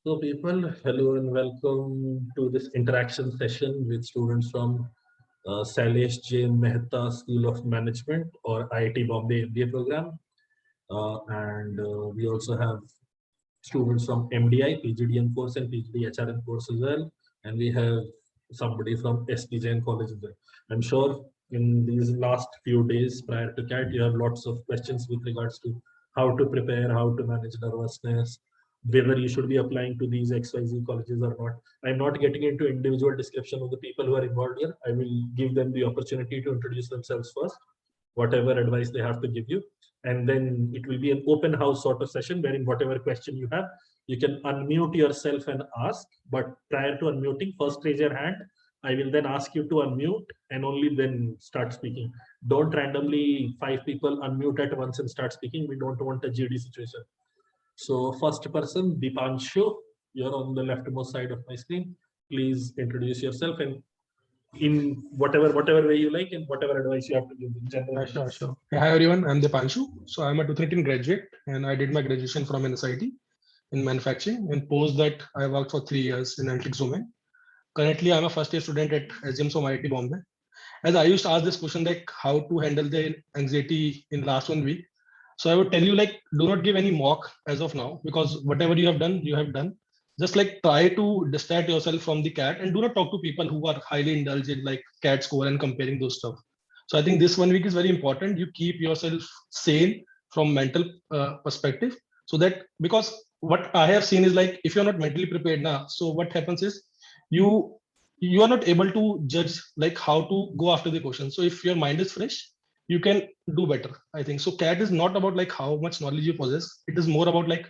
So people, hello and welcome to this interaction session with students from Sailesh Jain Mehta School of Management or IIT Bombay MBA program. And we also have students from MDI, PGDM course and PGD HRM course as well. And we have somebody from ST Jain College as well. I'm sure in these last few days prior to CAT, you have lots of questions with regards to how to prepare, how to manage nervousness, whether you should be applying to these XYZ colleges or not. I'm not getting into individual description of the people who are involved here. I will give them the opportunity to introduce themselves first, whatever advice they have to give you. And then it will be an open house sort of session wherein whatever question you have, you can unmute yourself and ask. But prior to unmuting, first raise your hand. I will then ask you to unmute and only then start speaking. Don't randomly 5 people unmute at once and start speaking. We don't want a GD situation. So first person, Dipanshu, you're on the leftmost side of my screen. Please introduce yourself and in whatever way you like and whatever advice you have to give in general. Sure. Hi everyone, I'm Dipanshu. So I'm a 2013 graduate and I did my graduation from NSIT in manufacturing, and post that I worked for 3 years in analytics domain. Currently, I'm a first year student at SGM from IIT Bombay. As I used to ask this question, like how to handle the anxiety in last 1 week. So I would tell you, like, do not give any mock as of now, because whatever you have done, you have done. Just like try to distract yourself from the cat and do not talk to people who are highly indulged in like cat score and comparing those stuff. So I think this 1 week is very important. You keep yourself sane from mental perspective, so that, because what I have seen is like if you're not mentally prepared now, so what happens is you you are not able to judge like how to go after the question. So if your mind is fresh, you can do better, I think. So cat is not about like how much knowledge you possess. It is more about like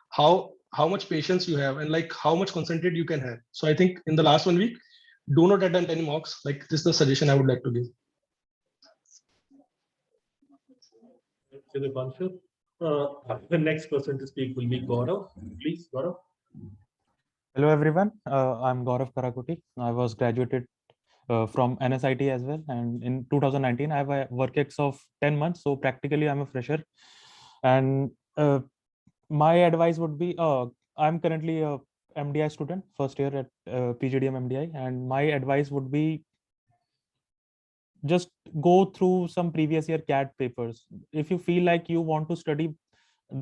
how much patience you have and like how much concentrate you can have. So I think in the last 1 week, do not attempt any mocks. Like this is the suggestion I would like to give. The next person to speak will be Gaurav. Please, Gaurav. Hello everyone, I'm Gaurav Karakuti. I was graduated from NSIT as well, and in 2019 I have a work ex of 10 months, so practically I'm a fresher. And my advice would be, I'm currently a MDI student, first year at PGDM MDI, and my advice would be just go through some previous year CAT papers. If you feel like you want to study,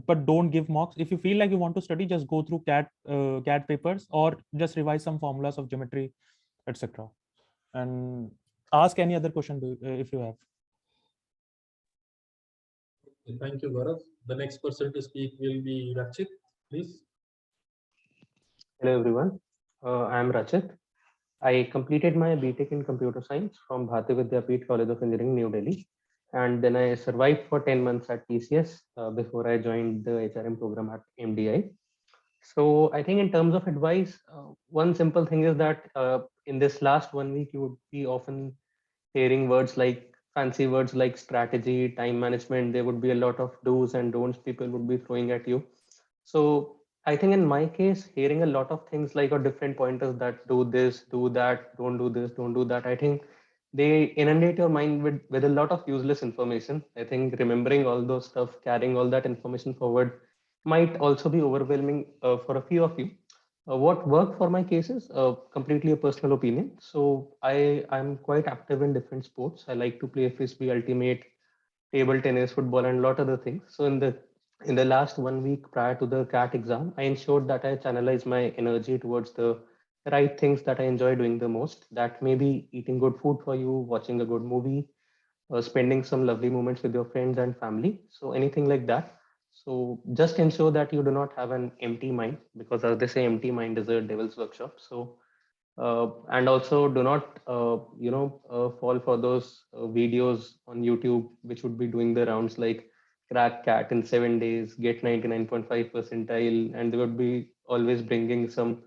but don't give mocks. If you feel like you want to study, just go through CAT papers or just revise some formulas of geometry, etc. And ask any other question if you have. Thank you, Gaurav. The next person to speak will be Rachit. Please. Hello everyone, I am Rachit. I completed my BTech in Computer Science from Bharati Vidyapeeth College of Engineering, New Delhi. And then I survived for 10 months at TCS before I joined the HRM program at MDI. So I think in terms of advice, one simple thing is that in this last 1 week, you would be often hearing words like fancy words like strategy, time management. There would be a lot of do's and don'ts people would be throwing at you. So I think in my case, hearing a lot of things like or different pointers that do this, do that, don't do this, don't do that, I think they inundate your mind with a lot of useless information. I think remembering all those stuff, carrying all that information forward might also be overwhelming for a few of you. What worked for my case is completely a personal opinion. So I'm quite active in different sports. I like to play frisbee, ultimate, table tennis, football, and a lot other things. So in the last 1 week prior to the CAT exam, I ensured that I channelize my energy towards the right things that I enjoy doing the most. That may be eating good food for you, watching a good movie, spending some lovely moments with your friends and family. So anything like that. So just ensure that you do not have an empty mind, because as they say, empty mind is a devil's workshop. So and also do not fall for those videos on YouTube which would be doing the rounds like crack cat in 7 days, get 99.5 percentile, and they would be always bringing some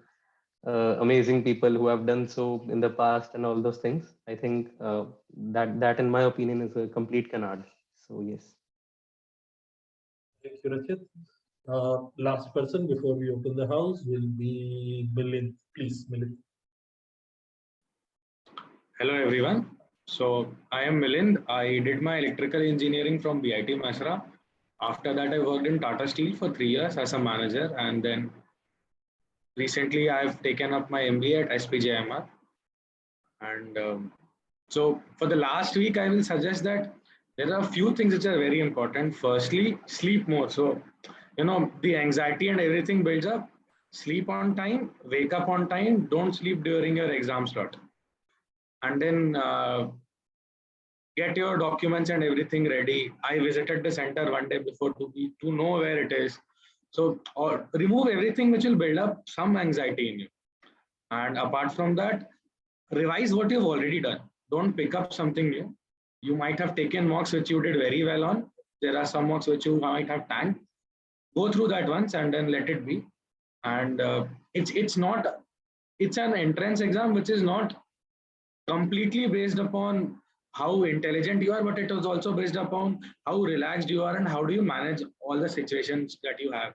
amazing people who have done so in the past and all those things. I think that in my opinion is a complete canard. So yes. Thank you, Rachit. Last person before we open the house will be Milind. Please, Milind. Hello everyone. So I am Milind. I did my electrical engineering from BIT Mashra. After that, I worked in Tata Steel for 3 years as a manager, and then recently I've taken up my MBA at SPJIMR. And so for the last week, I will suggest that there are a few things which are very important. Firstly, sleep more. So, the anxiety and everything builds up. Sleep on time, wake up on time, don't sleep during your exam slot. And then get your documents and everything ready. I visited the center one day before to know where it is. So, or remove everything which will build up some anxiety in you. And apart from that, revise what you've already done. Don't pick up something new. You might have taken mocks which you did very well on. There are some mocks which you might have tanked. Go through that once and then let it be. And it's an entrance exam which is not completely based upon how intelligent you are, but it is also based upon how relaxed you are and how do you manage all the situations that you have.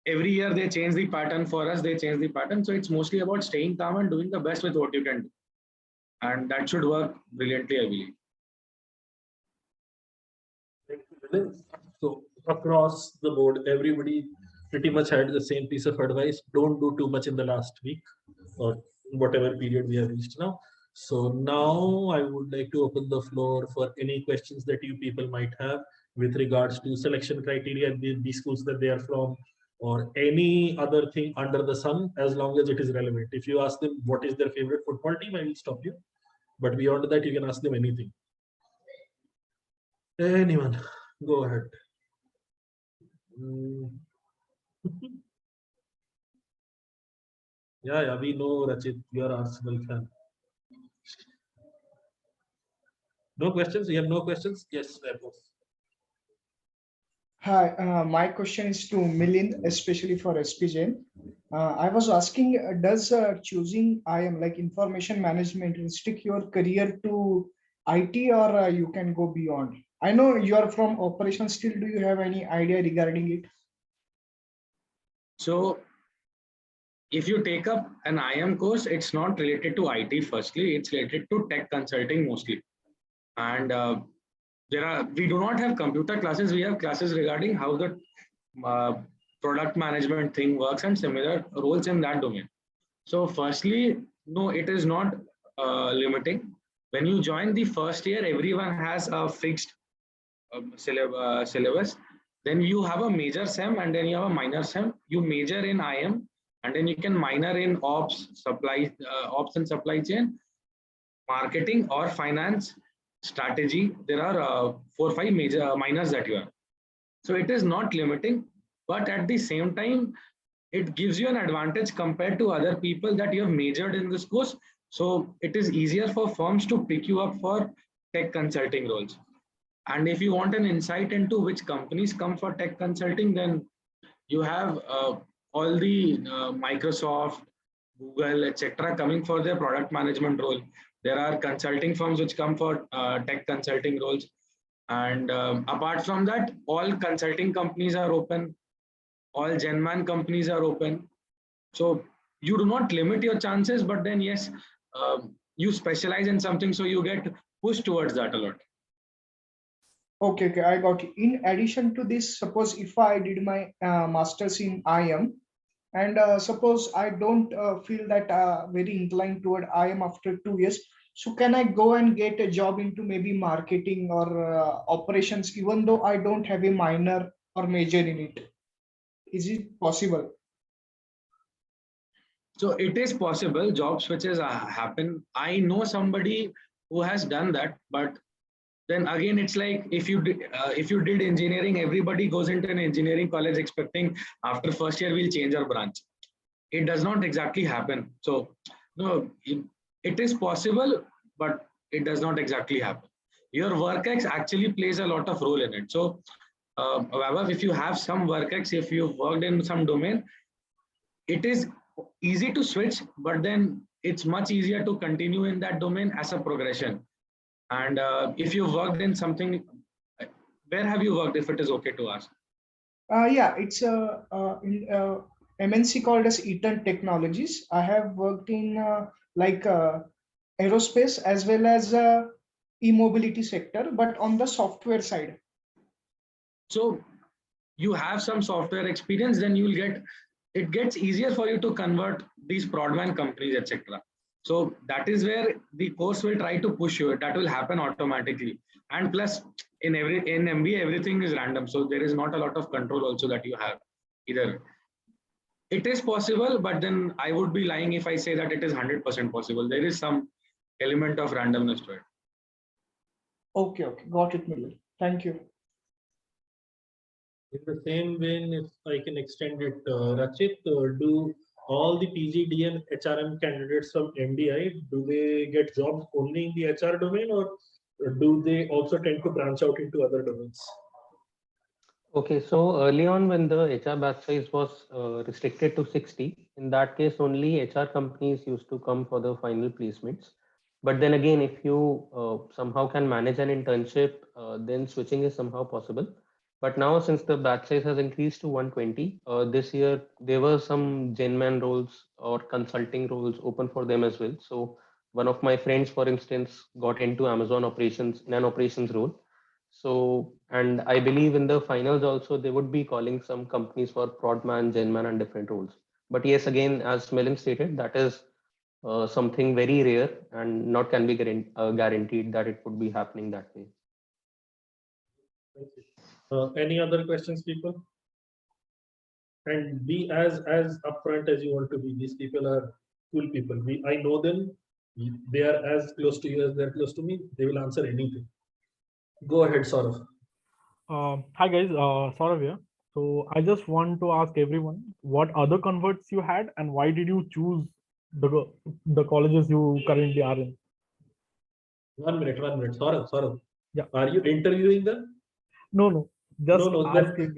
Every year they change the pattern for us, so it's mostly about staying calm and doing the best with what you can do, and that should work brilliantly, I believe. Thank you, Milind. So across the board, everybody pretty much had the same piece of advice. Don't do too much in the last week or whatever period we have reached now. So now I would like to open the floor for any questions that you people might have with regards to selection criteria, the schools that they are from, or any other thing under the sun, as long as it is relevant. If you ask them what is their favorite football team, I will stop you. But beyond that, you can ask them anything. Anyone, go ahead. Yeah, we know, Rachit, you are Arsenal fan. No questions? You have no questions? Yes, Vaibhav. Hi, my question is to Milind, especially for SPJ. I was asking, does choosing IM like information management restrict your career to IT, or you can go beyond? I know you are from operations still. Do you have any idea regarding it? So if you take up an IM course, it's not related to IT firstly, it's related to tech consulting mostly. And we do not have computer classes, we have classes regarding how the product management thing works and similar roles in that domain. So firstly, no, it is not limiting. When you join the first year, everyone has a fixed syllabus. Then you have a major SEM and then you have a minor SEM. You major in IM and then you can minor in ops and supply chain, marketing or finance, strategy. There are 4 or 5 major minors that you have. So it is not limiting, but at the same time, it gives you an advantage compared to other people that you have majored in this course. So it is easier for firms to pick you up for tech consulting roles. And if you want an insight into which companies come for tech consulting, then you have all the Microsoft, Google, etc. coming for their product management role. There are consulting firms which come for tech consulting roles. And apart from that, all consulting companies are open. All Genman companies are open. So you do not limit your chances, but then yes, you specialize in something, so you get pushed towards that a lot. Okay, I got it. In addition to this, suppose if I did my master's in IM, and suppose I don't feel that very inclined toward IM after 2 years, so can I go and get a job into maybe marketing or operations, even though I don't have a minor or major in it? Is it possible? So it is possible. Job switches happen. I know somebody who has done that, but then again, it's like if you did engineering, everybody goes into an engineering college expecting after first year we'll change our branch. It does not exactly happen. So no, it is possible, but it does not exactly happen. Your work ex actually plays a lot of role in it. So however, if you have some work ex, if you've worked in some domain, it is easy to switch, but then it's much easier to continue in that domain as a progression. And if you worked in something, where have you worked, if it is okay to ask? Yeah, it's in MNC called as Eaton Technologies. I have worked in aerospace as well as e-mobility sector, but on the software side. So you have some software experience, then you will get it gets easier for you to convert these prodman companies, etc. So that is where the course will try to push you. That will happen automatically. And plus, in MBA, everything is random. So there is not a lot of control also that you have either. It is possible, but then I would be lying if I say that it is 100% possible. There is some element of randomness to it. Okay, okay, got it, Miller. Thank you. In the same vein, if I can extend it, Rachit, do all the PGD and HRM candidates from MDI, do they get jobs only in the HR domain, or do they also tend to branch out into other domains? Okay, so early on when the HR batch size was restricted to 60, in that case only HR companies used to come for the final placements. But then again, if you somehow can manage an internship, then switching is somehow possible. But now since the batch size has increased to 120, this year there were some Genman roles or consulting roles open for them as well. So one of my friends, for instance, got into Amazon operations in an operations role. So, and I believe in the finals also, they would be calling some companies for Prodman, Genman, and different roles. But yes, again, as Milind stated, that is something very rare and not can be guaranteed that it would be happening that way. Thank you. Any other questions, people? And be as upfront as you want to be. These people are cool people. I know them. They are as close to you as they're close to me. They will answer anything. Go ahead, Saurav. Hi guys, Saurav here. So I just want to ask everyone what other converts you had and why did you choose the colleges you currently are in? 1 minute. Saurav. Yeah. Are you interviewing them? No. Just Then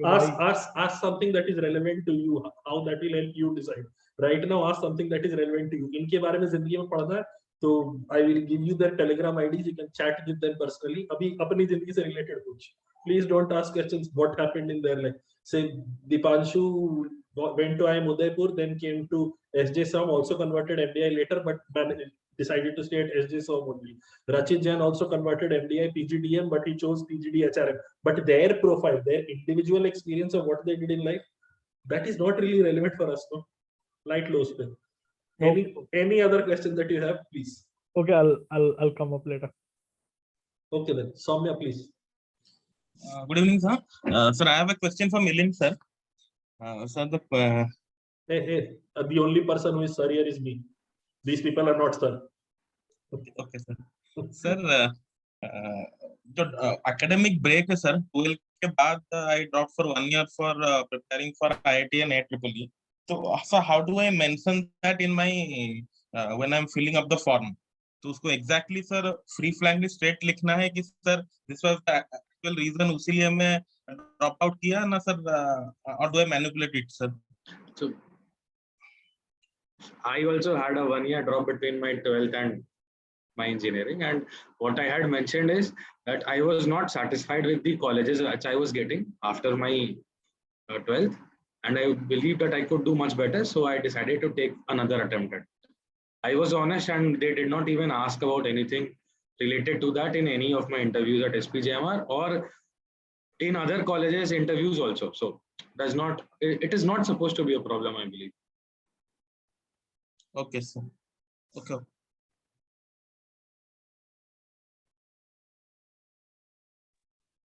asking ask something that is relevant to you. How that will help you decide. Right now, ask something that is relevant to you. इनके बारे में जिंदगी में पढ़ना है, तो I will give you their Telegram IDs. You can chat with them personally. अभी अपनी जिंदगी से related कुछ. Please don't ask questions. What happened in their life? Say Dipanshu went to IIM Udaipur, then came to SJ Som, also converted MDI later, but decided to stay at SJ Som only. Rachit Jain also converted MDI PGDM, but he chose PGD HRM. But their profile, their individual experience of what they did in life, that is not really relevant for us. No, light low spin. Any other question that you have, please. Okay, I'll come up later. Okay then, Soumya, please. Good evening, sir. Sir, I have a question for Milind, sir. Sir, The only person who is sir here is me. These people are not sir. Okay, sir. Sir, जो academic break है sir, 12 के बाद I dropped for 1 year for preparing for IIT and IEEE. So how do I mention that in my when I'm filling up the form? तो उसको exactly sir free flankly straight लिखना है कि sir this was the actual reason, उसीलिए मैं drop out किया ना sir, or do I manipulate it, sir? So I also had a 1 year drop between my 12th and my engineering, and what I had mentioned is that I was not satisfied with the colleges which I was getting after my 12th, and I believed that I could do much better, so I decided to take another attempt at it. I was honest, and they did not even ask about anything related to that in any of my interviews at SPJIMR or in other colleges interviews also. So it is not supposed to be a problem, I believe. Okay, sir. Okay.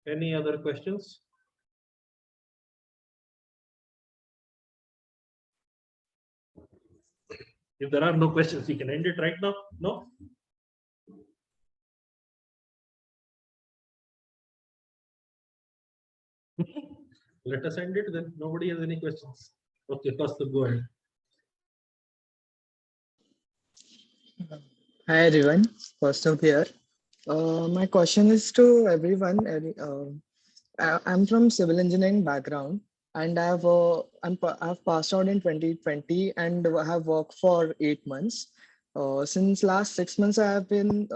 Any other questions? If there are no questions, we can end it right now. No? Let us end it then. Nobody has any questions. Okay, first go ahead. Hi everyone, first up here. My question is to everyone. I'm from civil engineering background, and I've passed out in 2020 and have worked for 8 months. Since last 6 months, I have been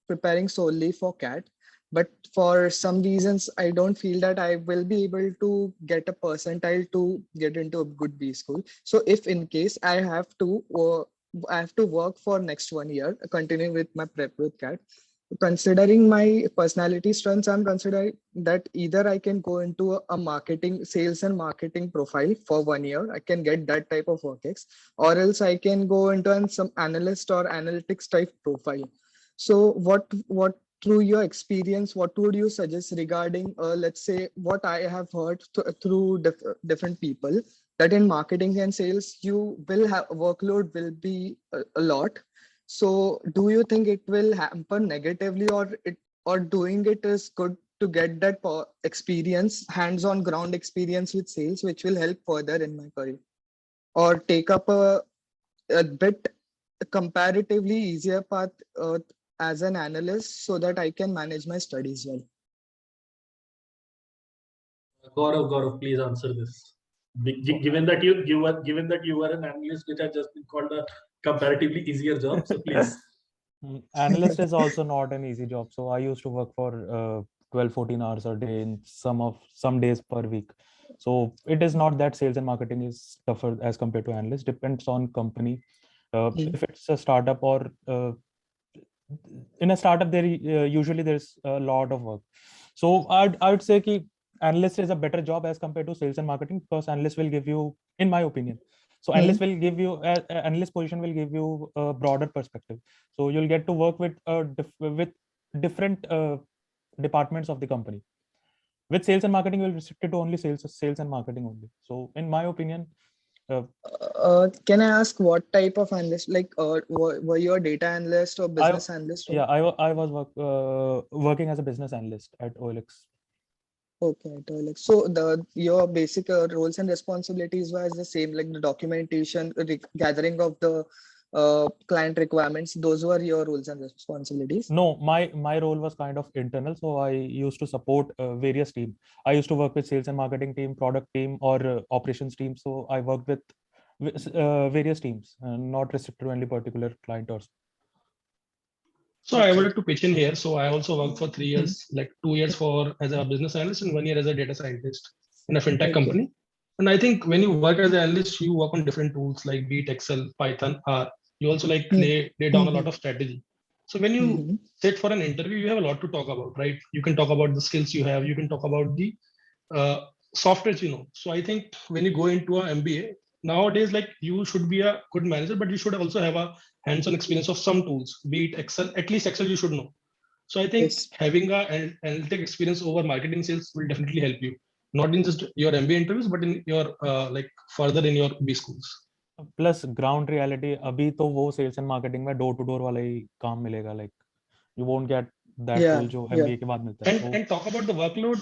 preparing solely for CAT, but for some reasons, I don't feel that I will be able to get a percentile to get into a good B school. So if in case I have to work for next 1 year, continuing with my prep with CAT, considering my personality strengths, I'm considering that either I can go into a marketing, sales and marketing profile for 1 year. I can get that type of work, or else I can go into some analyst or analytics type profile. So what through your experience, what would you suggest regarding, let's say, what I have heard through different people, that in marketing and sales, you will have workload will be a lot. So do you think it will hamper negatively, or doing it is good to get that experience, hands-on ground experience with sales, which will help further in my career, or take up a bit comparatively easier path as an analyst so that I can manage my studies well? Gaurav, please answer this. Given that you were an analyst, which has just been called a comparatively easier job, so please. Analyst is also not an easy job. So I used to work for 12-14 hours a day in some days per week. So it is not that sales and marketing is tougher as compared to analyst. Depends on company. If it's a startup, or in a startup, there usually there's a lot of work. So I would say that analyst is a better job as compared to sales and marketing, because analyst will give you, in my opinion, so analyst will give you analyst position will give you a broader perspective. So you'll get to work with different departments of the company. With sales and marketing, you'll restrict to only sales and marketing only. So in my opinion, can I ask what type of analyst? Like, were you a data analyst or business analyst? Yeah, I was working as a business analyst at OLX. Okay, OLX. So your basic roles and responsibilities was the same, like the documentation, gathering of the client requirements. Those were your roles and responsibilities? No, my role was kind of internal. So I used to support various teams. I used to work with sales and marketing team, product team, or operations team. So I worked with various teams, not restricted to any particular client or so. So I wanted to pitch in here. So I also worked for 3 years, like 2 years as a business analyst and 1 year as a data scientist in a fintech company. And I think when you work as an analyst, you work on different tools like be it Excel, Python, R. You also like lay down a lot of strategy. So when you sit for an interview, you have a lot to talk about, right? You can talk about the skills you have. You can talk about the softwares you know. So I think when you go into an MBA, nowadays, like, you should be a good manager, but you should also have a hands-on experience of some tools, be it Excel, at least Excel you should know. So I think having an analytic experience over marketing sales will definitely help you, not in just your MBA interviews, but in your like further in your B schools. Plus ground reality, अभी तो वो sales and marketing में door to door वाला ही काम मिलेगा, like you won't get that role जो MBA के बाद मिलता है. And talk about the workload,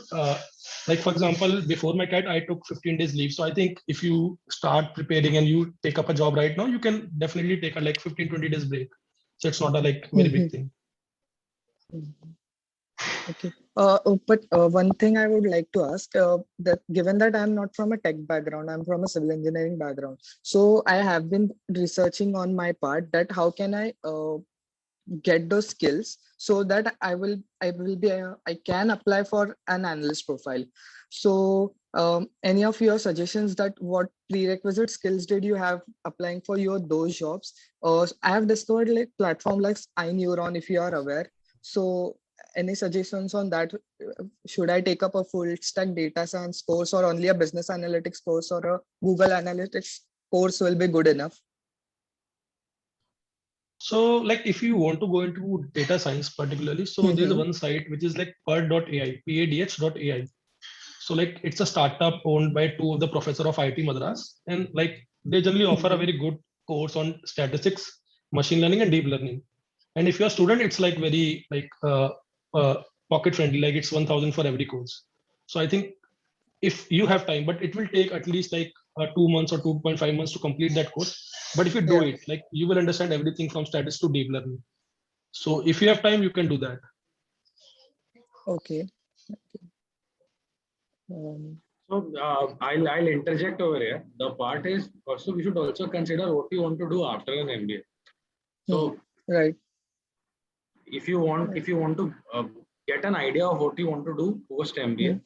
like for example, before my CAT, I took 15 days leave. So I think if you start preparing and you take up a job right now, you can definitely take a like 15-20 days break. So it's not a like very big thing. Okay. But one thing I would like to ask, that given that I'm not from a tech background, I'm from a civil engineering background. So I have been researching on my part that how can I get those skills so that I can apply for an analyst profile. So any of your suggestions that what prerequisite skills did you have applying for those jobs? I have discovered like platform like iNeuron, if you are aware. So any suggestions on that? Should I take up a full stack data science course, or only a business analytics course, or a Google Analytics course will be good enough? So like if you want to go into data science particularly, so there's one site which is like pad.ai, padh.ai. So like it's a startup owned by two of the professor of IIT Madras, and like they generally offer a very good course on statistics, machine learning, and deep learning. And if you're a student, it's like very like pocket friendly, like it's 1,000 for every course. So I think if you have time, but it will take at least like 2 months or 2.5 months to complete that course. But if you do it, like you will understand everything from statistics to deep learning. So if you have time, you can do that. Okay. So I'll interject over here. The part is also we should also consider what you want to do after an MBA. So right. If you want to get an idea of what you want to do post MBA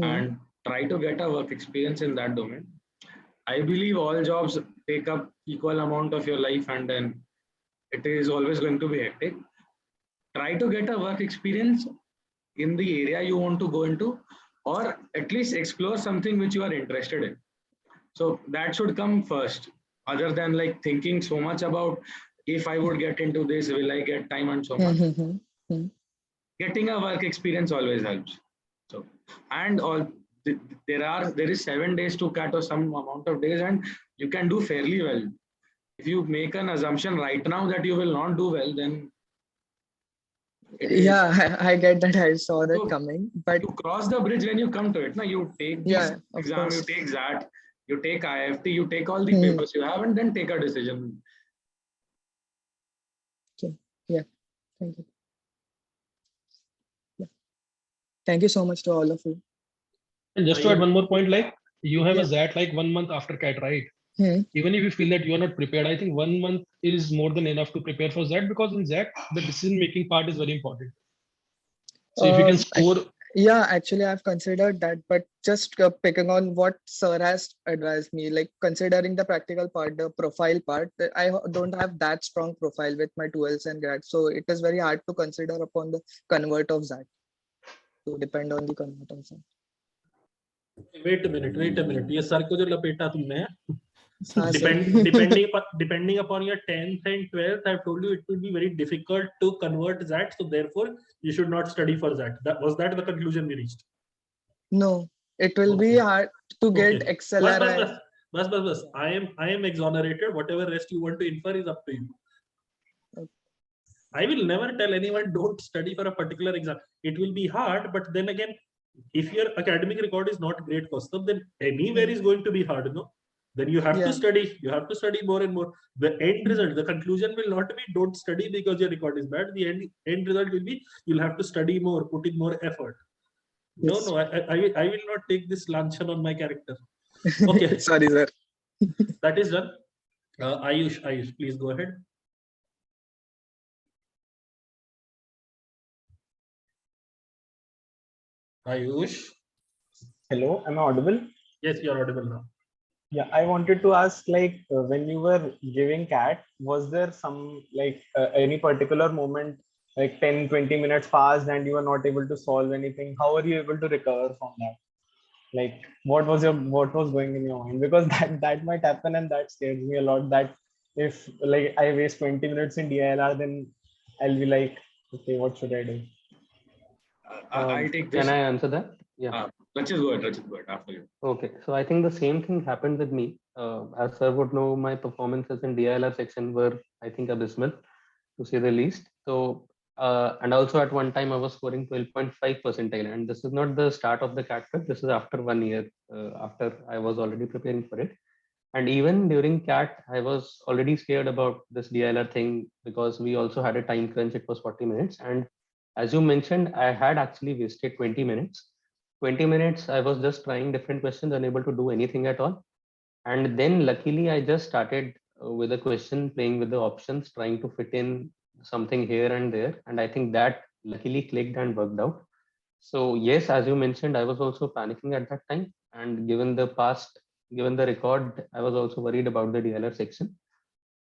and try to get a work experience in that domain, I believe all jobs take up equal amount of your life, and then it is always going to be hectic. try to get a work experience in the area you want to go into, or at least explore something which you are interested in. So that should come first, other than like thinking so much about if I would get into this, will I get time and so much. Getting a work experience always helps. So, and all there is 7 days to CAT or some amount of days, and you can do fairly well. If you make an assumption right now that you will not do well, then yeah, I get that. I saw that So, coming, but you cross the bridge when you come to it. Now you take this yeah, of exam, you course. take that, you take IFT, you take all the Hmm. papers you have, and then take a decision. Yeah, thank you. Yeah, thank you so much to all of you. And just to add one more point, like you have Yeah. a ZAT like 1 month after CAT, right? Hmm. Even if you feel that you are not prepared, I think 1 month is more than enough to prepare for ZAT, because in ZAT the decision making part is very important. So if you can score, Yeah, actually, I've considered that, but just picking on what Sir has advised me, like considering the practical part, the profile part, I don't have that strong profile with my 12s and grad, so it is very hard to consider upon the convert of that. To depend on the convert of that. Wait a minute. ये sir को जो लपेटा तुमने हाँ, sir. depending upon your 10th and 12th, I've told you it will be very difficult to convert that, so therefore you should not study for that. Was that the conclusion we reached? No, it will be hard to get Okay. XLR. Bas. I am exonerated. Whatever rest you want to infer is up to you. Okay. I will never tell anyone don't study for a particular exam. It will be hard, but then again, if your academic record is not great, Kaustubh, then anywhere is going to be hard, no? Then you have to study. You have to study more and more. The end result, the conclusion will not be don't study because your record is bad. The end result will be you'll have to study more, put in more effort. Yes. No, I will not take this lanchan on my character. Okay. Sorry, sir. That is done. Ayush, please go ahead. Ayush. Hello, am I audible? Yes, you are audible now. Yeah, I wanted to ask, like, when you were giving CAT, was there some, like, any particular moment, like 10-20 minutes passed and you were not able to solve anything? How are you able to recover from that? Like, what was going in your mind? Because that might happen, and that scares me a lot, that if like I waste 20 minutes in DILR, then I'll be like, okay, what should I do? I'll take this. Can I answer that? Yeah. Let's just go ahead after you. Okay, so I think the same thing happened with me. As sir would know, my performances in DILR section were, I think, abysmal, to say the least. So, and also at one time I was scoring 12.5 percentile, and this is not the start of the CAT prep. This is after 1 year, after I was already preparing for it. And even during CAT, I was already scared about this DILR thing, because we also had a time crunch. It was 40 minutes. And as you mentioned, I had actually wasted 20 minutes. 20 minutes, I was just trying different questions, unable to do anything at all. And then luckily, I just started with a question, playing with the options, trying to fit in something here and there. And I think that luckily clicked and worked out. So yes, as you mentioned, I was also panicking at that time. And given the record, I was also worried about the DLR section.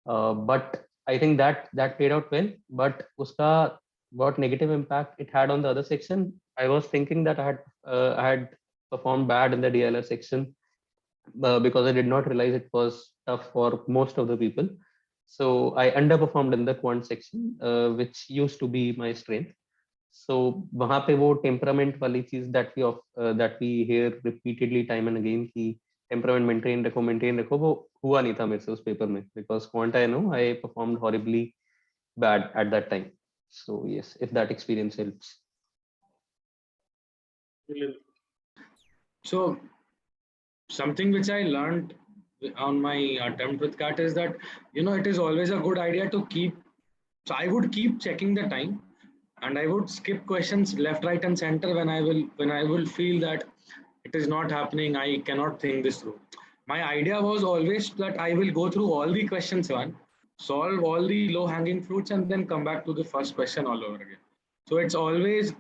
But I think that played out well. But uska what negative impact it had on the other section, I was thinking that I had performed bad in the DLR section because I did not realize it was tough for most of the people. So I underperformed in the quant section, which used to be my strength. So वहाँ पे वो temperament वाली चीज that we hear repeatedly time and again कि temperament maintain रखो वो हुआ नहीं था मेरे से उस पेपर में, because quant I know I performed horribly bad at that time. So yes, if that experience helps. So something which I learned on my attempt with CAT is that, it is always a good idea to so I would keep checking the time, and I would skip questions left, right, and center when I will feel that it is not happening, I cannot think this through. My idea was always that I will go through all the questions solve all the low-hanging fruits, and then come back to the first question all over again. So it's always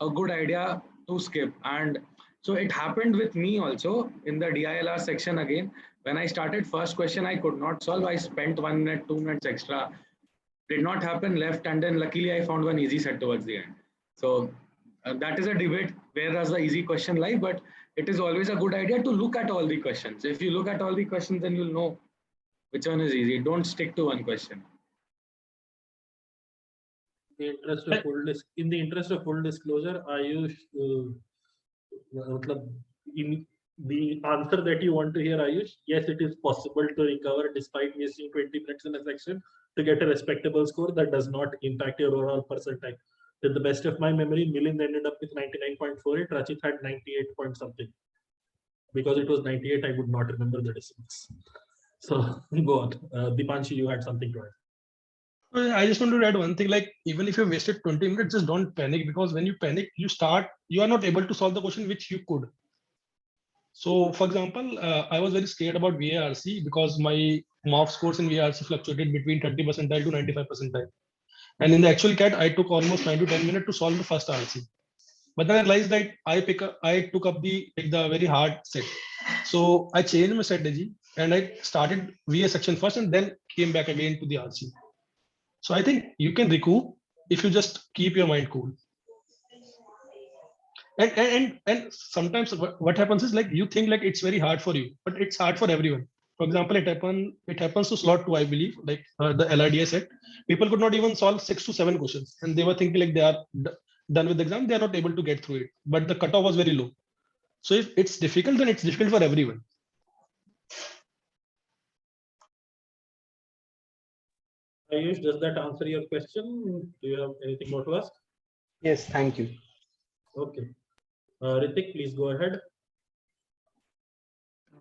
a good idea to skip. And so it happened with me also in the DILR section again. When I started first question, I could not solve. I spent 1 minute, 2 minutes extra did not happen left, and then luckily I found one easy set towards the end. So that is a debate, where does the easy question lie? But it is always a good idea to look at all the questions. If you look at all the questions, then you'll know which one is easy. Don't stick to one question. In the interest of full disclosure, Ayush, in the answer that you want to hear, Ayush, yes, it is possible to recover despite wasting 20 minutes in a section to get a respectable score that does not impact your overall percentile. To the best of my memory, Milind ended up with 99.48, Rachit had 98 point something. Because it was 98, I would not remember the decimals. So go on. Dipanshu, you had something to add. I just want to add one thing, like even if you wasted 20 minutes, just don't panic, because when you panic, you are not able to solve the question which you could. So for example, I was very scared about VARC because my mock scores in VARC fluctuated between 30 percentile to 95 percentile. And in the actual CAT, I took almost 9 to 10 minutes to solve the first RC. But then I realized that I took up the very hard set. So I changed my strategy and I started VA section first and then came back again to the RC. So I think you can recoup if you just keep your mind cool. And sometimes what happens is, like, you think like it's very hard for you, but it's hard for everyone. For example, it happens to slot 2, I believe, like the LRDI set. People could not even solve 6 to 7 questions, and they were thinking like they are done with the exam, they are not able to get through it. But the cutoff was very low. So if it's difficult, then it's difficult for everyone. Ayush, does that answer your question? Do you have anything more to ask? Yes, thank you. Okay. Ritik, please go ahead.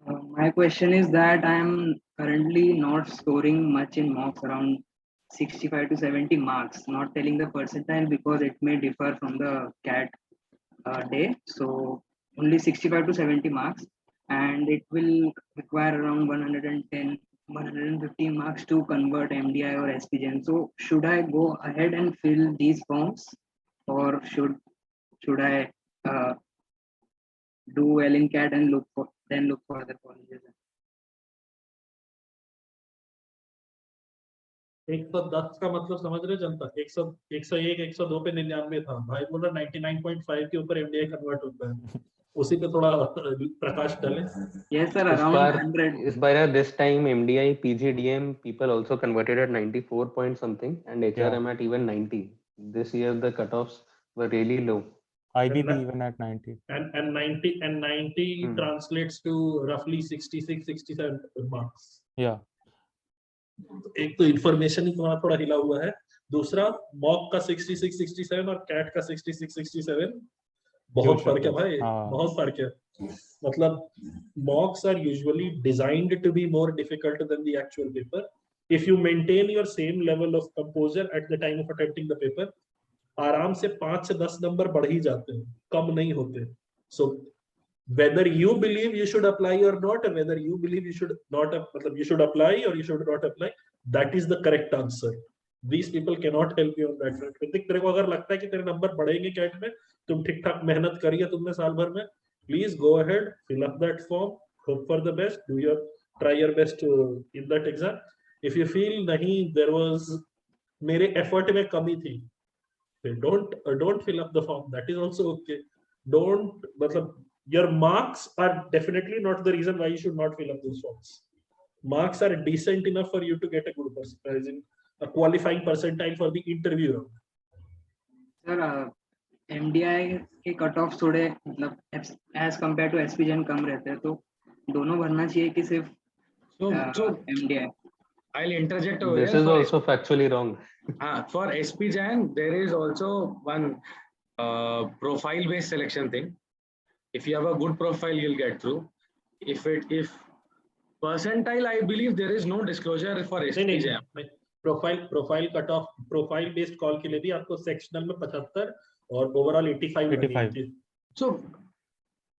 My question is that I am currently not scoring much in mocks, around 65 to 70 marks, not telling the percentile because it may differ from the CAT day. So only 65 to 70 marks, and it will require around 110, 115 marks to convert MDI or SPGen. So should I go ahead and fill these forms, or should I do well in CAT and look for other colleges? 110 का मतलब समझ रहे जनता? 101, 102 पे 99 था, भाई बोला 99.5 के ऊपर एमडीआई कन्वर्ट होता है, उसी पे थोड़ा प्रकाश डालें. Yes sir, around 100. This time MDI PGDM people also converted at 94 point something, and HRM at even 90. This year the cutoffs were really low. IBP even at 90. And 90 translates to roughly 66, 67 marks. Yeah. एक तो information ही थोड़ा हिला हुआ है, दूसरा mock का 66, 67 और cat का 66, 67 बहुत फर्क है भाई, बहुत फर्क है. मतलब mocks are usually designed to be more difficult than the actual paper. If you maintain your same level of composure at the time of attempting the paper, आराम से 5 से 10 नंबर बढ़ ही जाते हैं, कम नहीं होते. So whether you believe you should apply or not, or whether you believe you should not, मतलब you should apply or you should not apply, that is the correct answer. These people cannot help you on that front. क्योंकि तेरे को अगर लगता है कि तेरे number बढ़ेंगे कैट में, तुम ठीक ठाक मेहनत करिए तुमने साल भर में, please go ahead, fill up that form, hope for the best, try your best in that exam. If you feel नहीं, there was मेरे effort में कमी थी, don't fill up the form. That is also okay. Don't, मतलब your marks are definitely not the reason why you should not fill up those forms. Marks are decent enough for you to get a good percentage, a qualifying percentile for the interview round. Sir, MDI के cutoffs थोड़े मतलब as compared to SPGen कम रहते हैं, तो दोनों भरना चाहिए कि सिर्फ MDI? I'll interject over This here. is also factually wrong. For SPGen, there is also one profile-based selection thing. If you have a good profile, you'll get through. If percentile, I believe there is no disclosure for SPGen. Profile cutoff, profile-based call के लिए भी आपको sectional में 75 और overall 85. So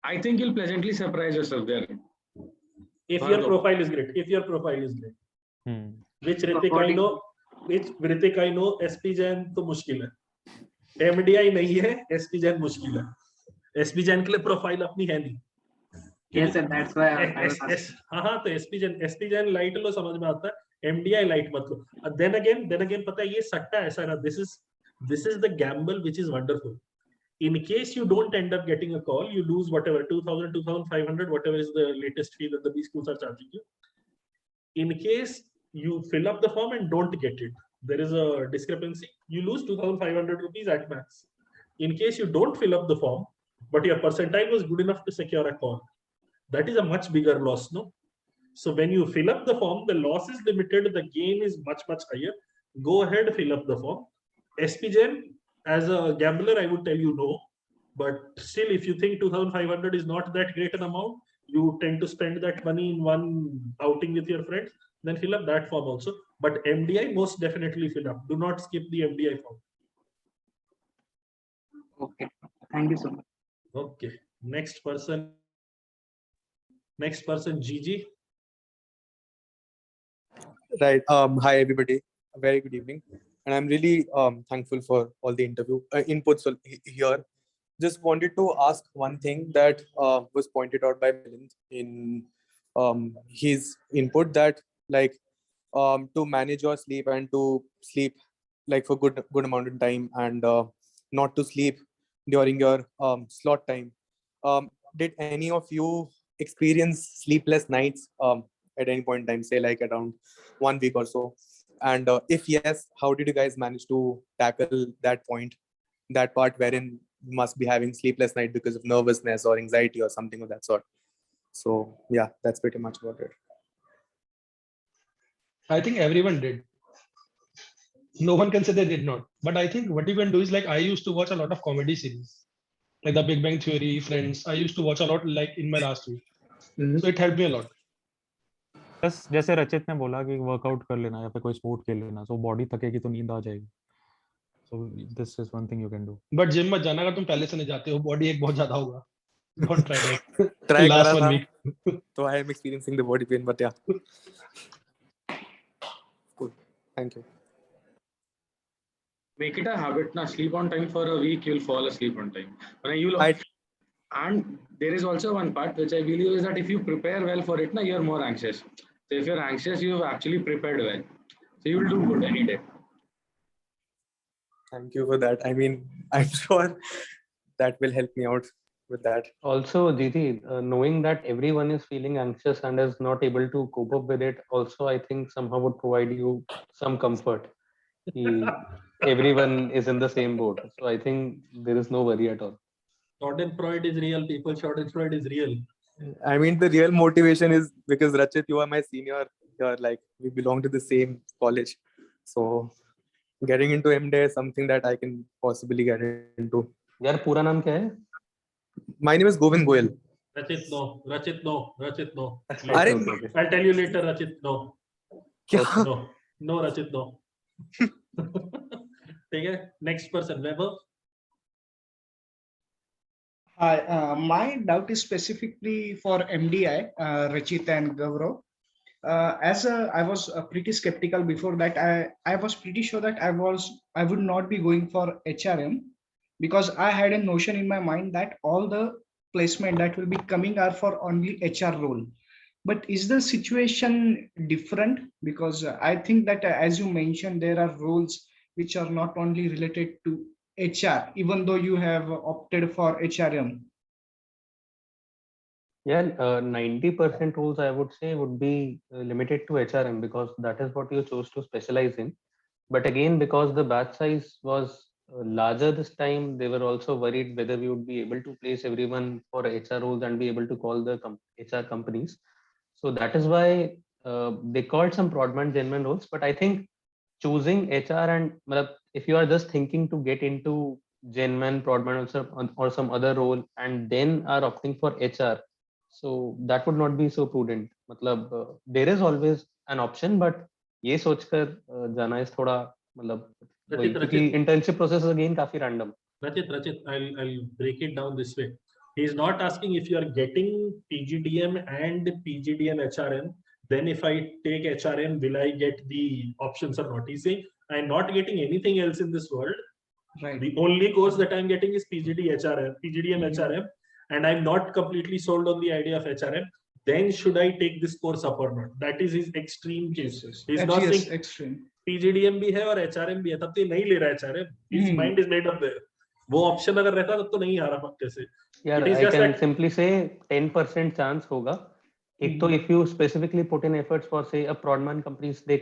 I think you'll pleasantly surprise yourself there. If your profile is great, which Ritik I know, SPGen तो मुश्किल है, MDI नहीं है, SPGen मुश्किल है. SPGen के लिए प्रोफाइल अपनी है नहीं. Yes, sir. That's why I was asking. हाँ तो एसपी जैन लाइट लो, समझ में आता है, एमडीआई लाइट मत लो. देन अगेन पता है ये सट्टा ऐसा ना, this is the Gamble which is wonderful. In case you don't end up getting a call, you lose whatever 2,000, 2,500, whatever is the latest fee that the B schools are charging you. In case you fill up the form and don't get it, there is a discrepancy. You lose 2,500 rupees at max. In case you don't fill up the form, but your percentile was good enough to secure a call, that is a much bigger loss, no? So when you fill up the form, the loss is limited, the gain is much higher. Go ahead, fill up the form. SPGen, as a gambler, I would tell you no. But still, if you think 2,500 is not that great an amount, you tend to spend that money in one outing with your friends, then fill up that form also. But MDI, most definitely fill up. Do not skip the MDI form. Okay. Thank you so much. Okay. Next person, Gigi. Right. Hi, everybody. A very good evening. And I'm really thankful for all the interview inputs here. Just wanted to ask one thing that was pointed out by Milind in his input, that like to manage your sleep and to sleep like for good amount of time, and not to sleep during your slot time. Did any of you experience sleepless nights at any point in time, say like around 1 week or so? And if yes, how did you guys manage to tackle that part wherein you must be having sleepless night because of nervousness or anxiety or something of that sort? So yeah, that's pretty much about it. I think everyone did. No one can say they did not. But I think what you can do is, like, I used to watch a lot of comedy series, like The Big Bang Theory, Friends. I used to watch a lot, like in my last week. So it helped me a lot. बस जैसे रचित ने बोला कि workout कर लेना या फिर कोई स्पोर्ट खेल लेना, सो बॉडी थकेगी तो नींद आ जाएगी. So this is one thing you can do. But gym मत जाना अगर तुम पहले से नहीं जाते हो, बॉडी एक बहुत ज्यादा होगा. Don't try that. Try Last करा 1 था, week. so I am experiencing the body pain, but yeah. Good. Thank you. Make it a habit now. Sleep on time for a week, you'll fall asleep on time. And there is also one part which I believe is that if you prepare well for it, now you're more anxious. So if you're anxious, you've actually prepared well. So you will do good any day. Thank you for that. I mean, I'm sure that will help me out with that. Also, Gigi, knowing that everyone is feeling anxious and is not able to cope up with it, also I think somehow would provide you some comfort. Everyone is in the same boat. So I think there is no worry at all. Schadenfreude is real, people. Schadenfreude is real. I mean, the real motivation is because Rachit, you are my senior. You're like, we belong to the same college. So getting into MDA is something that I can possibly get into. Yaar, pura naam kya hai? My name is Govind Goyal. Rachit, no. Okay. I'll tell you later, Rachit, no. Kya? No, Rachit, no. Okay, next person, Weber. Hi, my doubt is specifically for MDI, Rachit and Gaurav. I was pretty skeptical before that. I was pretty sure that I would not be going for HRM, because I had a notion in my mind that all the placement that will be coming are for only HR role. But is the situation different? Because I think that as you mentioned, there are roles which are not only related to HR, even though you have opted for HRM. Yeah, 90% roles I would say would be limited to HRM, because that is what you chose to specialize in. But again, because the batch size was larger this time, they were also worried whether we would be able to place everyone for HR roles and be able to call the HR companies. So that is why they called some Prodman Genman roles. But I think choosing HR and if you are just thinking to get into Genman, Prodman or some other role and then are opting for HR, so that would not be so prudent. There is always an option, but ये सोचकर जाना is थोड़ा क्योंकि internship process is again काफी random. Rachit, I'll break it down this way. He's not asking if you are getting PGDM and PGDM HRM, then if I take HRM, will I get the options or not? He's saying I'm not getting anything else in this world. Right. The only course that I'm getting is PGDM HRM. and I'm not completely sold on the idea of HRM, then should I take this course up or not? That is his extreme case. He's not saying extreme. PGDM भी है और HRM भी है, तब तो ये नहीं ले रहा HRM. His mind is made up there. वो ऑप्शन अगर रहता तब तो नहीं आ रहा पक्के से. Yeah, I can simply say 10% chance होगा. एक तो if you specifically put in efforts for say a Prodman companies, they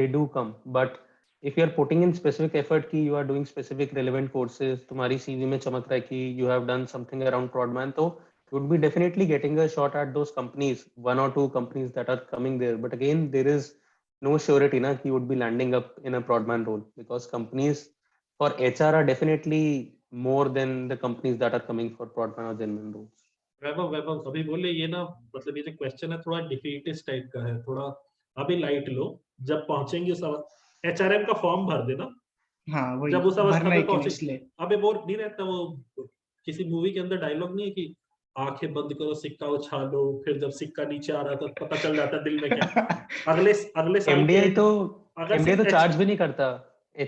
do come, but if you are putting in specific effort कि you are doing specific relevant courses, तुम्हारी CV में चमक रहा है कि you have done something around Prodman, तो you would be definitely getting a shot at those companies, 1 or 2 companies that are coming there. But again, there is no surety na, you would be landing up in a Prodman role, because companies for HR are definitely more than the companies that are coming for Prodman or genuine roles. वैभव अभी बोले ये ना, मतलब ये जो question है थोड़ा defeatist type का है, थोड़ा अभी लाइट लो, जब पहुंचेंगे सब HRM का फॉर्म भर देना. हाँ, वही जब उस अवस्था पे पहुंचे, इसलिए अबे बोर नहीं रहता. वो किसी मूवी के अंदर डायलॉग नहीं है कि आंखें बंद करो सिक्का उछालो, फिर जब सिक्का नीचे आ रहा था तो पता चल जाता दिल में क्या. अगले साल MDI तो चार्ज भी नहीं करता,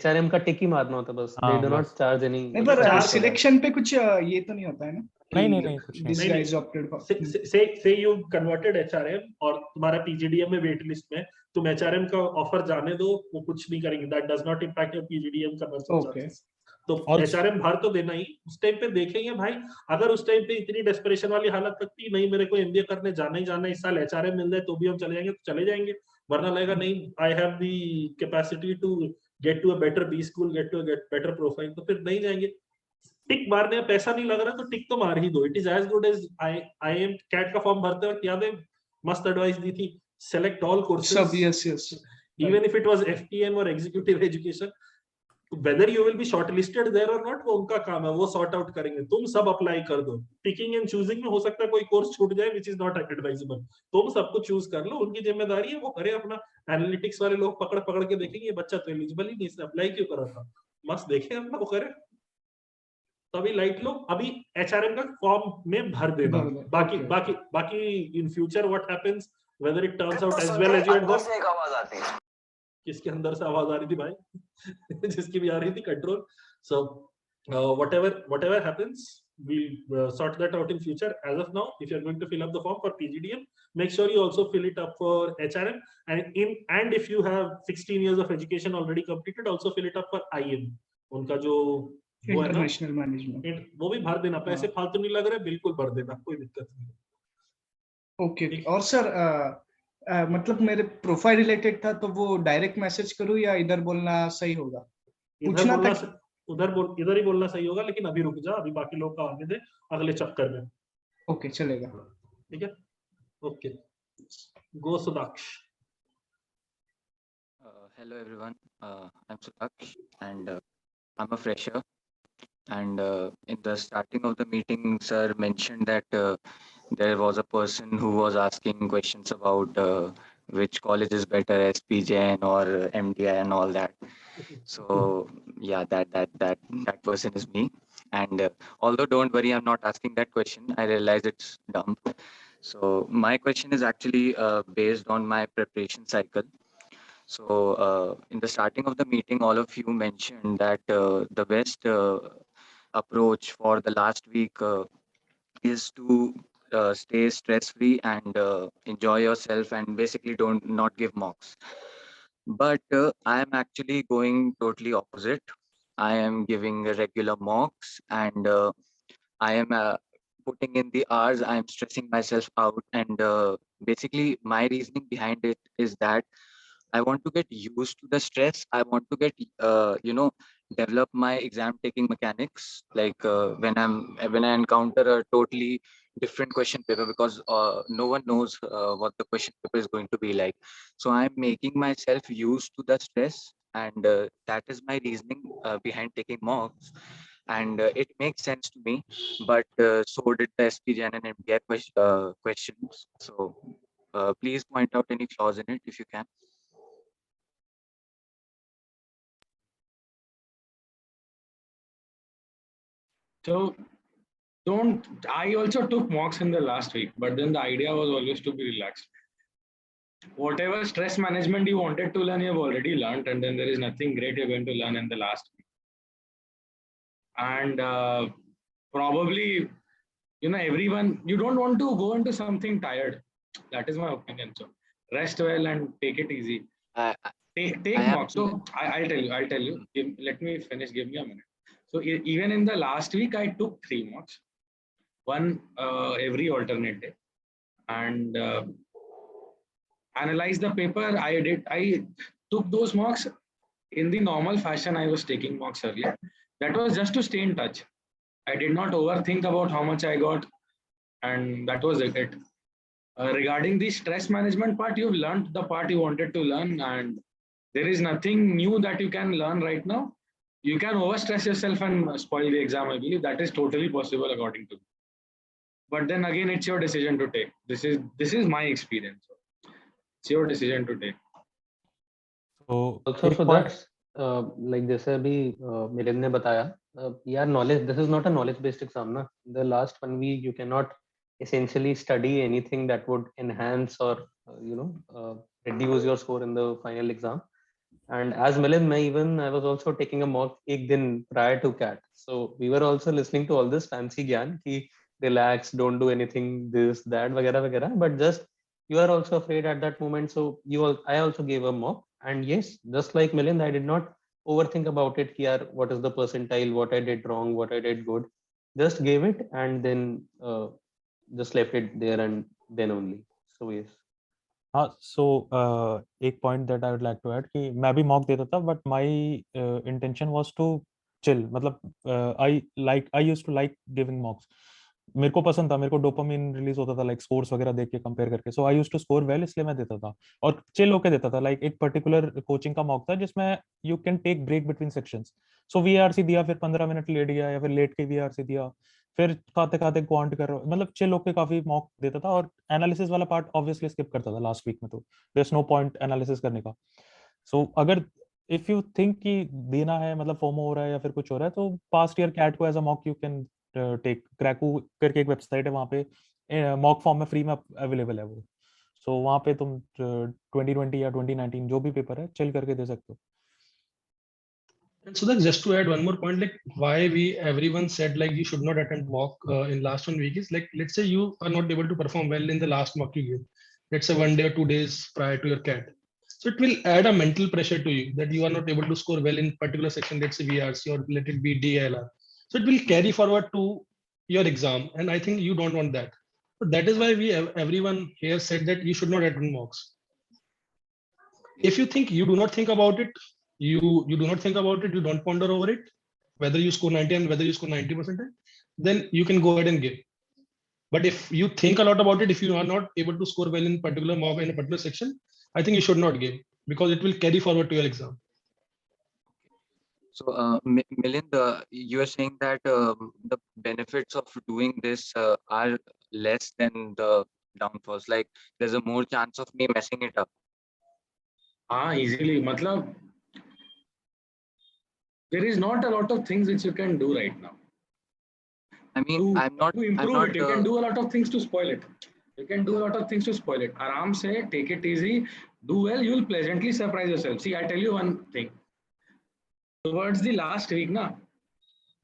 HRM का टिक ही मारना होता बस. They do not charge any. नहीं, पर सिलेक्शन पे कुछ ये तो नहीं होता है ना. नहीं कुछ This guy is opted for. Say you converted HRM और तुम्हारा PGDM में वेट लिस्ट में, तुम HRM का ऑफर जाने दो, वो कुछ नहीं करेंगे. That does not impact your PGDM conversion charges. तो HRM भर तो देना ही. उस टाइम पे देखेंगे भाई, अगर उस टाइम पे इतनी डेस्परेशन वाली हालत तक थी, नहीं मेरे को MBA करने जाना ही जाना, इस साल HRM मिल जाए तो भी हम चले जाएंगे, तो चले जाएंगे. वरना लगेगा नहीं, I have the capacity to get to a better B school, get to a better profile, तो फिर नहीं जाएंगे. टिक मारने में पैसा नहीं लग रहा तो टिक तो मार ही दो. It is as good as IIM CAT का फॉर्म भरते वक्त याद है मस्त एडवाइस दी थी, सेलेक्ट ऑल कोर्सेज. सब yes. Even if it was FTM और executive education, whether you will be shortlisted there or not, वो उनका काम है, वो सॉर्ट आउट करेंगे. तुम सब अप्लाई कर दो. पिकिंग एंड चूजिंग में हो सकता है कोई कोर्स छूट जाए which is not advisable. तुम सबको चूज कर लो, उनकी जिम्मेदारी है, वो करे अपना. एनालिटिक्स वाले लोग पकड़ के देखेंगे ये बच्चा तो एलिजिबल ही नहीं, इसने अप्लाई क्यों करा था, मस्त देखें अपना वो करे. तो अभी लाइट लो, अभी HRM का फॉर्म में भर देना. बाकी in future what happens, whether it turns out as well as you had hoped. एक आवाज आती है, किसके अंदर से आवाज आ रही थी भाई? जिसकी भी आ रही थी, control. So whatever happens, we'll sort that out in future. As of now, if you're going to fill up the form for PGDM, make sure you also fill it up for HRM, and if you have 16 years of education already completed, also fill it up for IM. उनका जो international management, वो भी भर देना. पैसे फालतू नहीं लग रहे, बिल्कुल भर देना, कोई दिक्कत नहीं. ओके. और सर मतलब मेरे प्रोफाइल रिलेटेड था, तो वो डायरेक्ट मैसेज करूं या इधर बोलना सही होगा? पूछना था. इधर ही बोलना सही होगा, लेकिन अभी रुक जा, अभी बाकी लोग का आने दे अगले चक्कर में. ओके, चलेगा. ठीक है, okay. Go Sudaksh. Hello everyone, I'm Sudaksh and I'm a fresher. And in the starting of the meeting, sir mentioned that there was a person who was asking questions about which college is better, SPJN or MDI and all that. So yeah, that person is me. And although don't worry, I'm not asking that question. I realize it's dumb. So my question is actually based on my preparation cycle. So in the starting of the meeting, all of you mentioned that the best approach for the last week is to stay stress-free and enjoy yourself and basically not give mocks. But I am actually going totally opposite. I am giving regular mocks and I am putting in the hours. I am stressing myself out, and basically my reasoning behind it is that I want to get used to the stress. I want to get, develop my exam taking mechanics. Like when I encounter a totally different question paper, because no one knows what the question paper is going to be like. So I'm making myself used to the stress, and that is my reasoning behind taking mocks. And it makes sense to me, but so did the SPJN and MDI questions. So please point out any flaws in it if you can. So I also took mocks in the last week, but then the idea was always to be relaxed. Whatever stress management you wanted to learn, you've already learned, and then there is nothing great you're going to learn in the last week. And probably you know, everyone, you don't want to go into something tired. That is my opinion. So rest well and take it easy. Take I have mock. So I'll tell you. Let me finish. Give me a minute. So even in the last week, I took 3 mocks, one every alternate day, and analyzed the paper. I took those mocks in the normal fashion I was taking mocks earlier. That was just to stay in touch. I did not overthink about how much I got, and that was it. Regarding the stress management part, you've learned the part you wanted to learn, and there is nothing new that you can learn right now. You can overstress yourself and spoil the exam. I believe that is totally possible according to me. But then again, it's your decision to take. This is my experience. It's your decision to take. So Also for that, like जैसे अभी मिलिंद ने बताया, यार knowledge, this is not a knowledge based exam ना. The last 1 week you cannot essentially study anything that would enhance or reduce your score in the final exam. And as Milind, I was also taking a mock ek din prior to CAT. So we were also listening to all this fancy gyan ki relax, don't do anything, this, that, vagera, vagera. But just you are also afraid at that moment. So I also gave a mock. And yes, just like Milind, I did not overthink about it. Here, what is the percentile, what I did wrong, what I did good. Just gave it and then just left it there and then only. So yes. हाँ, so एक point that I would like to add कि मैं भी mock देता था, but my intention was to chill. मतलब I used to like giving mocks. मेरे को पसंद था, मेरे को डोपामिन रिलीज होता था लाइक स्कोर्स वगैरह देख के कंपेयर करके. So I used to score well, इसलिए मैं देता था और चिल होके देता था. लाइक एक पर्टिकुलर कोचिंग का मॉक था जिसमें you can take break between sections. So VRC दिया, फिर 15 मिनट लेट गया या फिर लेट के वीआरसी दिया, फिर खाते खाते क्वांट कर रहा हूँ. मतलब चिल होके काफी मॉक देता था और एनालिसिस वाला पार्ट ऑब्वियसली स्किप करता था लास्ट वीक में. तो there is no point analysis करने का. सो अगर इफ यू थिंक कि देना है, मतलब फोमो हो रहा है या फिर कुछ हो रहा है, तो पास्ट ईयर कैट को as a mock you can take. Cracku करके एक वेबसाइट है, वहां पे मॉक फॉर्म में फ्री में अवेलेबल है वो. सो वहां पे तुम 2020 या 2019 जो भी पेपर है चिल करके दे सकते हो. And so that just to add one more point, like why everyone said like you should not attend mock in last 1 week is like, let's say you are not able to perform well in the last mock you gave, let's say 1 day or 2 days prior to your CAT. So it will add a mental pressure to you that you are not able to score well in particular section, let's say VRC or let it be DLR. So it will carry forward to your exam, and I think you don't want that. So that is why everyone here said that you should not attend mocks. If you think you do not think about it, you do not think about it, you don't ponder over it, whether you score 90 and whether you score 90%, then you can go ahead and give. But if you think a lot about it, if you are not able to score well in particular mock in a particular section, I think you should not give, because it will carry forward to your exam. So, Milind, you are saying that the benefits of doing this are less than the downfalls. Like, there's a more chance of me messing it up. Easily. Matlab, there is not a lot of things which you can do right now. I mean, I'm not to improve it. You can do a lot of things to spoil it. You can do a lot of things to spoil it. Aram se, take it easy, do well. You will pleasantly surprise yourself. See, I tell you one thing. Towards the last week,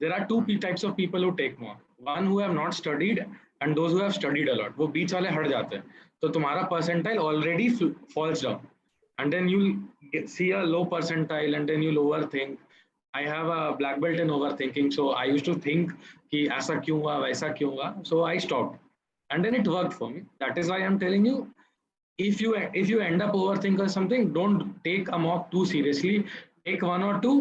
there are two types of people who take mock. One who have not studied and those who have studied a lot. वो बीच वाले हट जाते हैं. तो तुम्हारा percentile already falls down, and then you see a low percentile, and then you'll overthink. I have a black belt in overthinking, so I used to think कि ऐसा क्यों हुआ, वैसा क्यों हुआ. So I stopped, and then it worked for me. That is why I'm telling you, if you end up overthinking something, don't take a mock too seriously. Take 1 or 2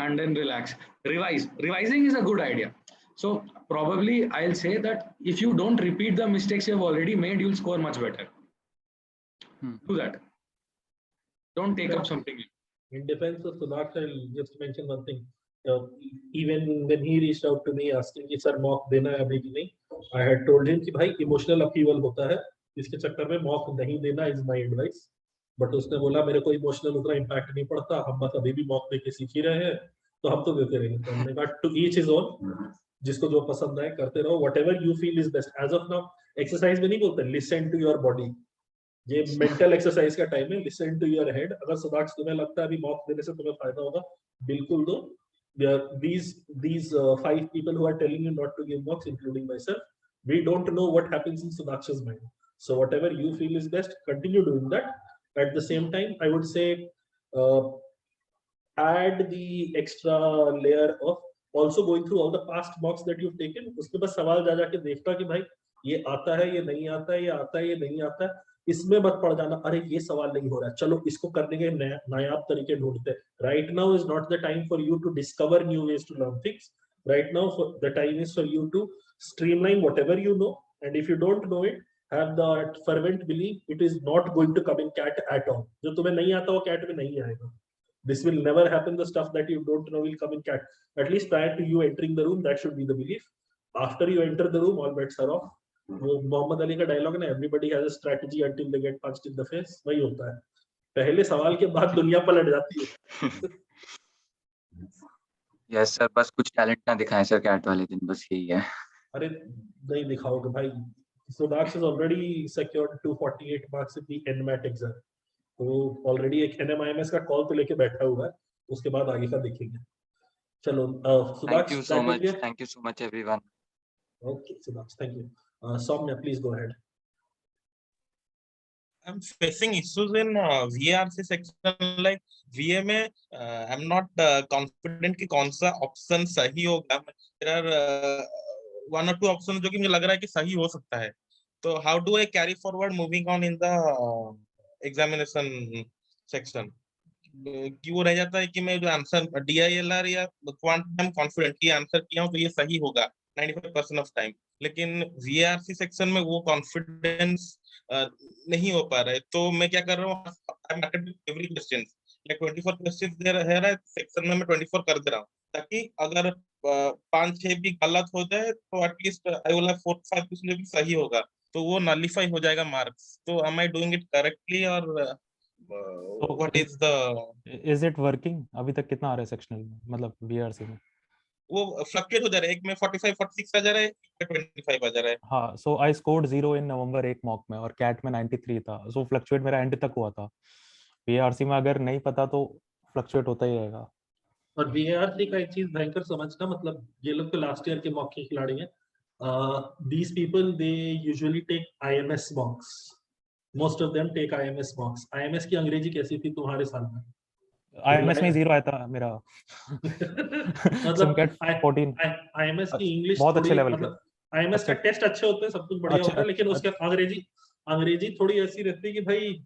and then relax. Revise. Revising is a good idea. So probably I'll say that if you don't repeat the mistakes you've already made, you'll score much better. Do that. Don't take up something. In defense of Sudhaksh, I'll just mention one thing. Even when he reached out to me asking कि sir mock देना है अभी कि नहीं, I had told him कि भाई emotional अपीवल होता है, इसके चक्कर में मॉक नहीं देना is my advice. बट उसने बोला मेरे को इमोशनल उतना इम्पैक्ट नहीं पड़ता, हम बस अभी भी मॉक देके सीख ही रहे हैं, तो हम तो देते रहेंगे. तो हमने कहा टू ईच इज ओन, जिसको जो पसंद आए करते रहो, whatever you feel is best. As of now exercise में नहीं बोलते, लिसन टू योर बॉडी. ये मेंटल एक्सरसाइज का टाइम है. Listen to your head. अगर सुधाक्ष तुम्हें लगता है अभी मॉक देने से तुम्हें फायदा होगा, बिल्कुल दो. These 5 people who are telling you not to give mocks, including myself, We don't know what happens in Sudaksha's mind. So whatever you feel is best, continue doing that. At the same time, I would say add the extra layer of also going through all the past mocks that you've taken. उसके बाद सवाल जा जाके देखना कि भाई ये आता है, ये नहीं आता है, ये आता है, ये नहीं आता है. इसमें मत पड़ जाना, अरे ये सवाल नहीं हो रहा, चलो इसको करने के नायाब तरीके ढूंढते हैं. Right now is not the time for you to discover new ways to learn things. Right now the time is for you to streamline whatever you know, and if you don't know it, have that fervent belief it is not going to come in CAT at all. जो तुम्हें नहीं आता वो CAT में नहीं आएगा. This will never happen. The stuff that you don't know will come in CAT. At least prior to you entering the room, that should be the belief. After you enter the room, all bets are off. वो मोहम्मद अली का dialogue ना, everybody has a strategy until they get punched in the face. वही होता है. पहले सवाल के बाद दुनिया पलट जाती है. यस सर, बस कुछ टैलेंट ना दिखाएं सर कैट वाले दिन, बस यही है. अरे नहीं दिखाओगे भाई. Sudaksh has already secured 248 marks in the NMAT exam. तो ऑलरेडी एक NMIMS का कॉल पे लेके बैठा हुआ है. उसके बाद आगे का देखेंगे. चलो thank you so much everyone. Okay, Sudaksh, thank you. Soumya, please go ahead. I'm facing issues in VARC section. Like VA में I'm not confident कि कौन सा ऑप्शन सही होगा. There are one or two options जो कि मुझे लग रहा है कि सही हो सकता है. तो how do I carry forward moving on in the examination section? कि वो रह जाता है कि मैं जो आंसर DILR या क्वांट में कॉन्फिडेंट कि आंसर किया हूँ तो ये सही होगा 95% ऑफ टाइम. लेकिन VARC सेक्शन में वो कॉन्फिडेंस नहीं हो पा रहा है. तो मैं क्या कर रहा हूँ, I am attempting every question. Like 24 questions दे रहा है सेक्शन में, मैं 24 कर दे रहा हूँ ताकि अगर 5-6 भी गलत हो जाए तो एटलीस्ट आई विल हैव 4-5 उसमें भी सही होगा, तो वो नलिफाई हो जाएगा मार्क्स. तो am I doing it correctly और what is it working? अभी तक कितना आ रहा है सेक्शनल में, मतलब VARC में? वो फ्लक्चुएट हो जा रहा है. एक में 45-46 आ जा रहा है, एक में 25 आ जा रहा है. हाँ, सो आई स्कोर्ड 0 इन नवंबर एक मॉक में और कैट में 93 था. सो फ्लक्चुएट मेरा एंड तक हुआ था. VARC में अगर नहीं पता तो फ्लक्चुएट होता ही रहेगा. और VARC का एक चीज भयंकर समझना, मतलब ये लोग तो लास्ट ईयर के मॉक के खिलाड़ी हैं. These people they usually take IMS mocks. Most of them take IMS mocks. IMS की अंग्रेजी कैसी थी तुम्हारे साल में? IMS में 0 आया था मेरा. मतलब IMS की इंग्लिश बहुत अच्छे लेवल पे. IMS का टेस्ट अच्छे होते हैं, सब कुछ बढ़िया होता है, लेकिन उसके अंग्रेजी थोड़ी ऐसी रहती है कि भाई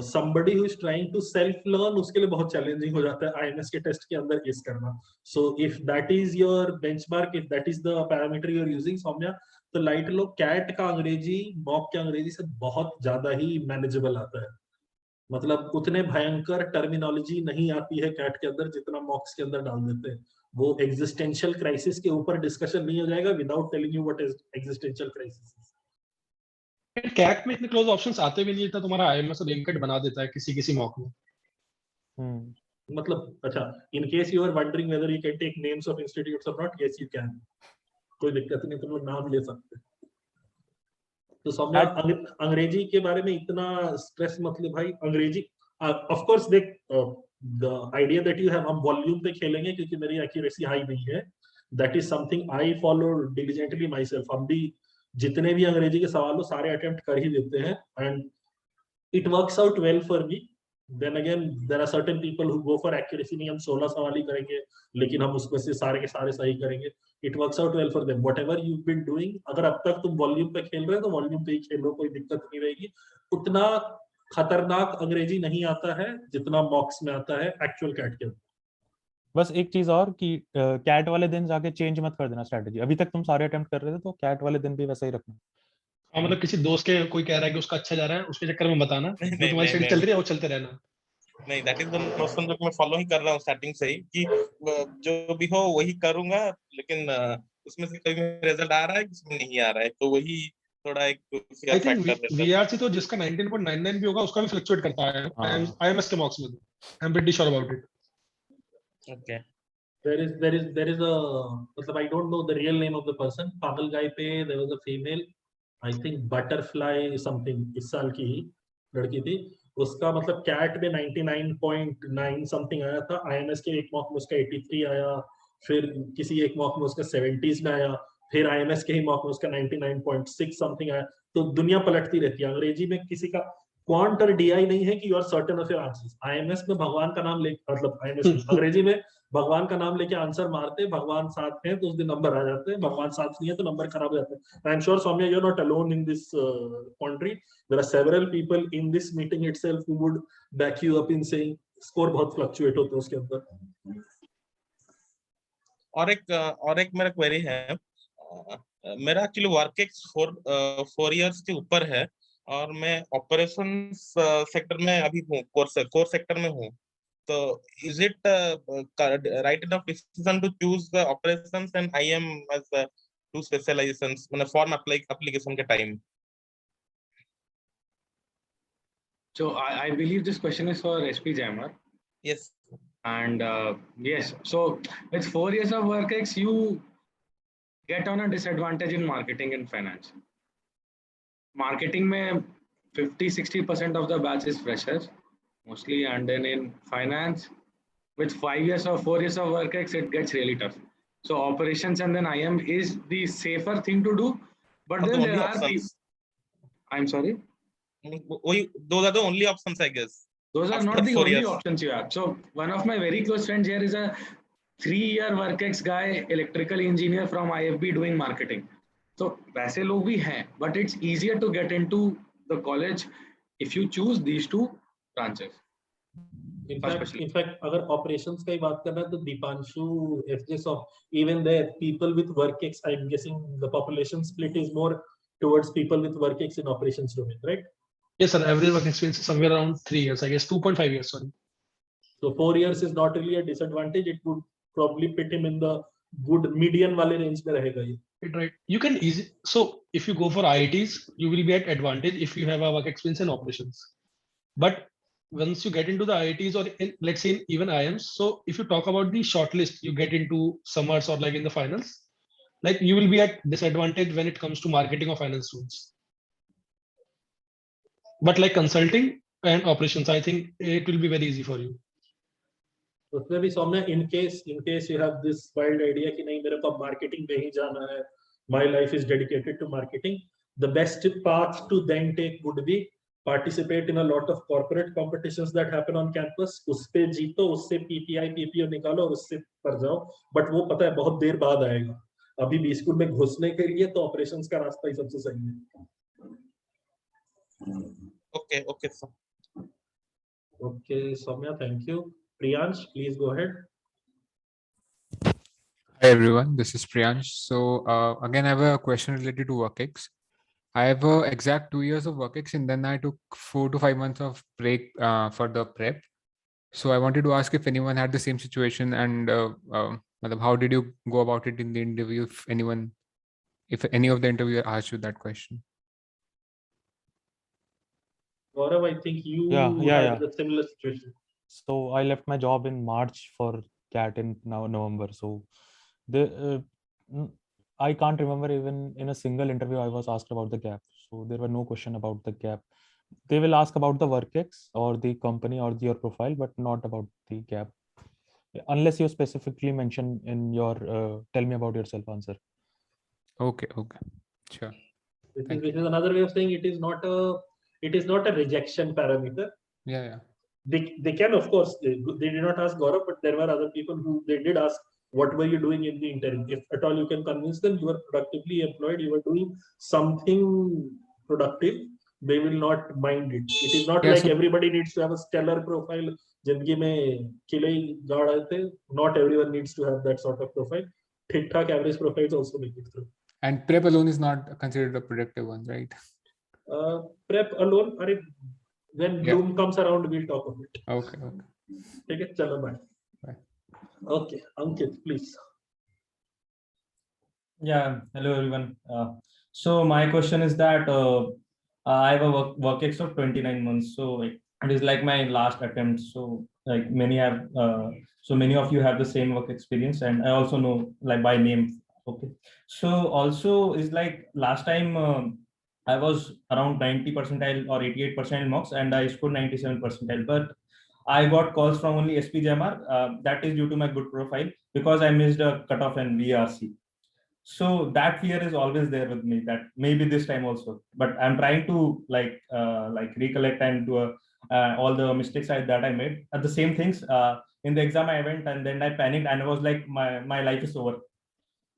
somebody who is trying to self learn उसके लिए बहुत चैलेंजिंग हो जाता है IMS के टेस्ट के अंदर गेस करना. So if that is your benchmark, if that is the parameter you are using, Saumya, तो लाइट लो कैट का अंग्रेजी मॉक के अंग्रेजी से बहुत ज्यादा ही मैनेजेबल आता है. मतलब उतने भयंकर टर्मिनोलॉजी नहीं आती है कैट के अंदर जितना मॉक्स के अंदर डाल देते हैं. वो एग्जिस्टेंशियल क्राइसिस के ऊपर डिस्कशन नहीं हो जाएगा without telling you what is existential crisis. CAT में इतने क्लोज ऑप्शंस आते भी नहीं था. तुम्हारा IMS ब्लैंकेट बना देता है किसी मॉक में. मतलब अच्छा, in case you are wondering whether you can take names of institutes और नॉट, यस यू कैन. कोई दिक्कत नहीं, तुम लोग नाम ले सकते. तो सौम्या, अंग्रेजी के बारे में इतना स्ट्रेस मत ले भाई. अंग्रेजी ऑफ कोर्स देख, the idea that you have, हम वॉल्यूम पे खेलेंगे क्योंकि मेरी एक्यूरेसी हाई नहीं है. That is something I follow diligently my self. हम भी जितने भी अंग्रेजी के सवाल हो सारे अटेम्प्ट कर ही देते हैं and it works out well for me. Then again there are certain people who go for accuracy. नहीं, हम 16 सवाल ही करेंगे लेकिन हम उसमें से सारे के सारे सही करेंगे. It works out well for them. Whatever you have been doing, अगर अब तक तुम वॉल्यूम पे खेल रहे हो तो वॉल्यूम पे ही खेलो, कोई दिक्कत नहीं रहेगी. उतना खतरनाक अंग्रेजी नहीं आता है जितना मॉक्स में आता है एक्चुअल कैट के अंदर. बस एक चीज और कि कैट वाले दिन जाके चेंज मत कर देना स्ट्रेटजी. अभी तक तुम सारे अटेम्प्ट कर रहे थे तो कैट वाले दिन भी वैसा ही रखना. हाँ, मतलब किसी दोस्त के कोई कह रहा है कि उसका अच्छा जा रहा है, उसके चक्कर में बताना तुम्हारी स्टडी चल रही है वो चलते रहना. नहीं, दैट इज द नोशन जो मैं फॉलो ही कर रहा हूँ स्टार्टिंग से ही कि जो भी हो वही करूंगा, लेकिन उसमें से कभी रिजल्ट आ रहा है किसी में नहीं आ रहा है, तो वही थोड़ा एक आई थिंक VARC तो जिसका 19.99 भी होगा उसका भी फ्लक्चुएट करता है IMS के मॉक्स में. I am pretty sure about it. Okay. There is a, मतलब I don't know the real name of the person. पागल गाय पे there was a female, I think Butterfly something, इस साल की ही लड़की थी. उसका मतलब कैट में 99.9 समथिंग आया था. IMS के एक मॉक में उसका 83 आया, फिर किसी एक मॉक में उसका 70s में आया, फिर IMS के ही मॉक में उसका 99.6 समथिंग आया। तो दुनिया पलटती रहती है। अंग्रेजी में किसी का क्वांट और DI नहीं है कि you are certain of your answers. IMS में भगवान का नाम ले, मतलब IMS में अंग्रेजी में भगवान का नाम लेके आंसर मारते, भगवान साथ हैं तो उस दिन नंबर आ जाते हैं, भगवान साथ नहीं है तो नंबर खराब हो जाते हैं। I am sure Saumya, you are not alone in this country, there are several people in this meeting itself who would back you up in saying score बहुत फ्लक्चुएट होते हैं उसके अंदर। और एक मेरा क्वेरी है, मेरा एक्चुअली वर्कएक्स 4 इयर्स के ऊपर है और मैं ऑपरेशंस सेक्टर में अभी हूँ, कोर सेक्टर में हूँ। तो is it right enough decision to choose the operations and IM as to specialisations मतलब फॉर्म एप्लीकेशन के time? So I believe this question is for SP Jaimar. Yes. And yes, so with 4 years of WorkX, you get on a disadvantage in marketing and finance. Marketing mein 50-60% of the batch is freshers mostly, and then in finance, with 5 years or 4 years of WorkX, it gets really tough. So operations and then IM is the safer thing to do, but then there are people. I'm sorry. Those are the only options, I guess. Those are not the only options you have. So one of my very close friends here is a 3-year WorkX guy, electrical engineer from IFB doing marketing. So वैसे लोग भी हैं, but it's easier to get into the college if you choose these two branches. In fact, अगर operations का ही बात करना है तो Deepanshu, FJS of even there people with WorkX, I'm guessing the population split is more towards people with WorkX in operations domain, right? Yes, sir. Average work experience is somewhere around 3 years, I guess 2.5 years. Sorry. So 4 years is not really a disadvantage. It would probably put him in the good median वाले range में रहेगा ये. Right. You can easy. So if you go for IITs, you will be at advantage if you have a work experience in operations. But once you get into the IITs or in, let's say even IIMs, so if you talk about the shortlist, you get into summers or like in the finals, like you will be at disadvantage when it comes to marketing or finance students. But like consulting and operations, I think it will be very easy for you. उसमें भी Saumya, in case you have this wild idea कि नहीं मेरे को marketing पे ही जाना है, my life is dedicated to marketing, the best path to then take would be participate in a lot of corporate competitions that happen on campus. उस पे जीतो, उससे PPI PPO निकालो और उससे पर जाओ. But वो पता है बहुत देर बाद आएगा. अभी B स्कूल में घुसने के लिए तो operations का रास्ता ही सबसे सही है. Okay, sir. Okay, Soumya, thank you. Priyansh, please go ahead. Hi everyone, this is Priyansh. So again, I have a question related to WorkX. I have a exact 2 years of WorkX and then I took 4 to 5 months of break for the prep. So I wanted to ask if anyone had the same situation and how did you go about it in the interview? If any of the interviewer asked you that question. Gaurav, I think you had a similar situation. So I left my job in March for CAT in November. So I can't remember even in a single interview I was asked about the gap. So there were no question about the gap. They will ask about the WorkX or the company or your profile, but not about the gap. Unless you specifically mention in your tell me about yourself answer. Okay, sure. Which is another way of saying it is not a rejection parameter. Yeah. They can, of course, they did not ask Gaurav, but there were other people who they did ask, what were you doing in the interim? If at all you can convince them you were productively employed, you were doing something productive, they will not mind it. It is not like everybody needs to have a stellar profile. जिंदगी में किले गाड़ आए थे. Not everyone needs to have that sort of profile. ठीक-ठाक average profiles also make it through. And prep alone is not considered a productive one, right? Prep alone, when Bloom comes around, we'll talk of it. Okay. Okay, chalo, bye. Okay, Ankit, please. Yeah, hello everyone. So my question is that I have a WorkX of 29 months. So it is like my last attempt. So like many have, so many of you have the same work experience, and I also know like by name. Okay. So also is like last time I was around 90 percentile or 88 percentile mocks, and I scored 97 percentile. But I got calls from only SP Jaimar. That is due to my good profile because I missed a cutoff in VRC. So that fear is always there with me, that maybe this time also, but I'm trying to like recollect and do all the mistakes that I made at the same things. In the exam I went and then I panicked and I was like, my life is over.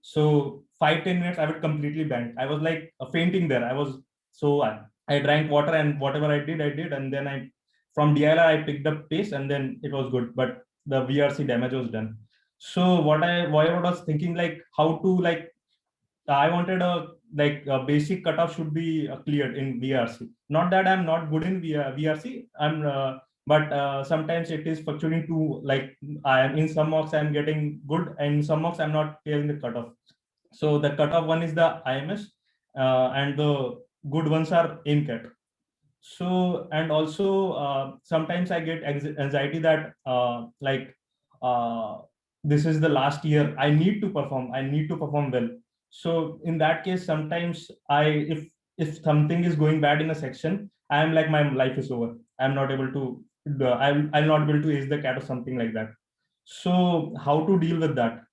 So 5-10 minutes I would completely blank. I was like fainting there. I was so I drank water and whatever I did, and then I from DLR I picked up pace and then it was good, but the VRC damage was done. So what I was thinking, like how to like I wanted a basic cutoff should be cleared in VRC. Not that I'm not good in VRC. But sometimes it is fluctuating to like I am in some mocks I'm getting good and in some mocks I'm not clearing the cutoff. So the cutoff one is the IMS, and the good ones are NCAT. So and also sometimes I get anxiety that this is the last year. I need to perform well. So in that case, sometimes if something is going bad in a section, I am like my life is over. I'm not able to I'll not be able to ace the CAT or something like that. So how to deal with that?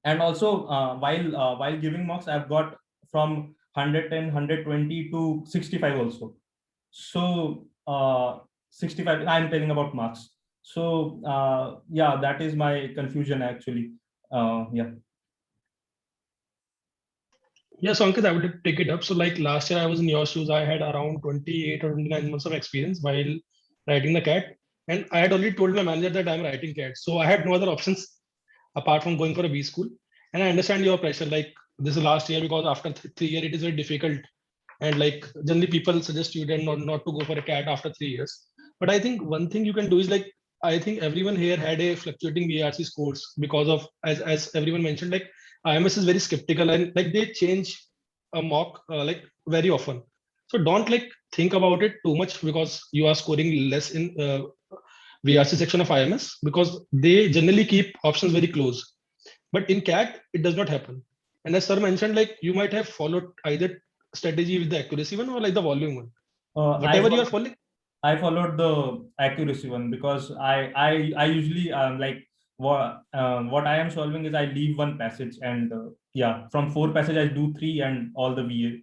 And also while giving mocks, I've got from 110, 120 to 65 also. So 65 I'm telling about marks. So yeah, that is my confusion actually. Yeah. Yes, Ankit, I would take it up. So like last year I was in your shoes. I had around 28 or 29 months of experience while writing the CAT. And I had already told my manager that I'm writing CAT. So I had no other options apart from going for a B school. And I understand your pressure. Like this is last year because after 3 years, it is very difficult. And like generally people suggest students not to go for a CAT after 3 years. But I think one thing you can do is like, I think everyone here had a fluctuating VRC scores because of, as everyone mentioned, like IMS is very skeptical and like they change a mock like very often. So don't like think about it too much because you are scoring less in VRC section of IMS because they generally keep options very close. But in CAT, it does not happen. And as sir mentioned, like you might have followed either strategy with the accuracy one or like the volume one. Whatever you are following. I followed the accuracy one because I usually what I am solving is I leave one passage and yeah, from 4 passage I do 3 and all the VA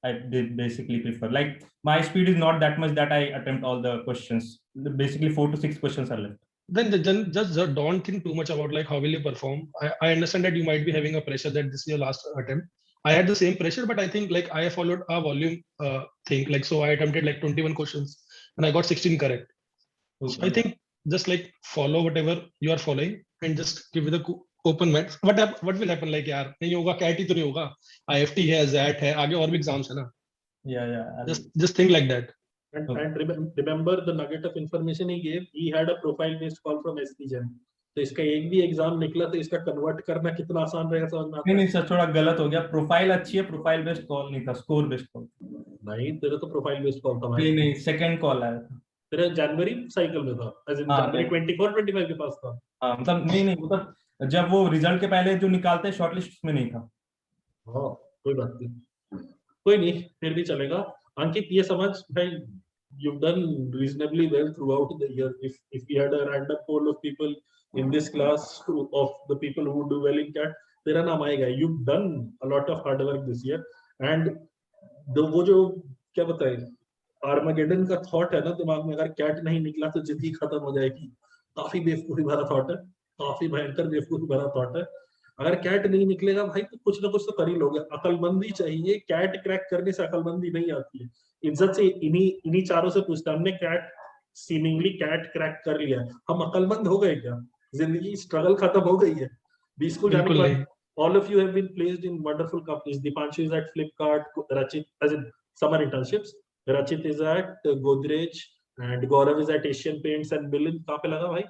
I did basically prefer. Like my speed is not that much that I attempt all the questions. Basically 4 to 6 questions are left. Then just don't think too much about like how will you perform. I understand that you might be having a pressure that this is your last attempt. I had the same pressure, but I think like I followed a volume thing. Like so I attempted like 21 questions and I got 16 correct. Okay. So I think just like follow whatever you are following and just give it a open mind. What will happen? Like यार नहीं होगा CAT ही तो नहीं होगा. IFT है, ZAT है, आगे और भी exams है ना. Yeah. Just think like that. And remember the nugget of information he gave. He had a profile-based call from SPGen. तो इसका एक भी एग्जाम निकला तो इसका कन्वर्ट करना कितना आसान रहेगा समझ में आता है? नहीं सर, थोड़ा गलत हो गया. प्रोफाइल अच्छी है, प्रोफाइल बेस्ड कॉल नहीं था, स्कोर बेस्ड कॉल. नहीं, तेरा तो प्रोफाइल बेस्ड कॉल था. नहीं सेकंड कॉल आया था. तेरा जनवरी साइकिल में था, एज इन जनवरी 24-25 के पास था. हां मतलब नहीं मतलब जब वो रिजल्ट के पहले जो निकालते हैं शॉर्टलिस्ट में नहीं था. हां कोई बात नहीं, कोई नहीं, फिर भी चलेगा. अंकित ये समझ भाई, you've done reasonably well throughout the year. If we had a random poll of people in this class of the people who do well in CAT, तेरा नाम आएगा. You've done a lot of hard work this year. And वो जो क्या बताए Armageddon का thought है ना दिमाग में, अगर कैट नहीं निकला तो जिंदगी खत्म हो जाएगी, काफी बेवकूफी भरा थॉट है, काफी भयंकर बेवकूफी भरा थॉट है. अगर कैट नहीं निकलेगा भाई तो कुछ ना कुछ तो कर ही लोगे. अकलमंदी चाहिए, कैट क्रैक करने से अकलमंदी नहीं आती है. इज्जत से इन्हीं चारों से पूछता, हमने कैट सीमिंगली कैट क्रैक कर लिया, हम अकलमंद हो गए क्या? जिंदगी स्ट्रगल खत्म हो गई है. 20 को जाने के बाद all of you have been placed in wonderful companies. Dipanshu is at Flipkart, Rachit as in summer internships, Rachit is at Godrej and Gaurav is at Asian Paints and Milind. कहाँ पे लगा भाई?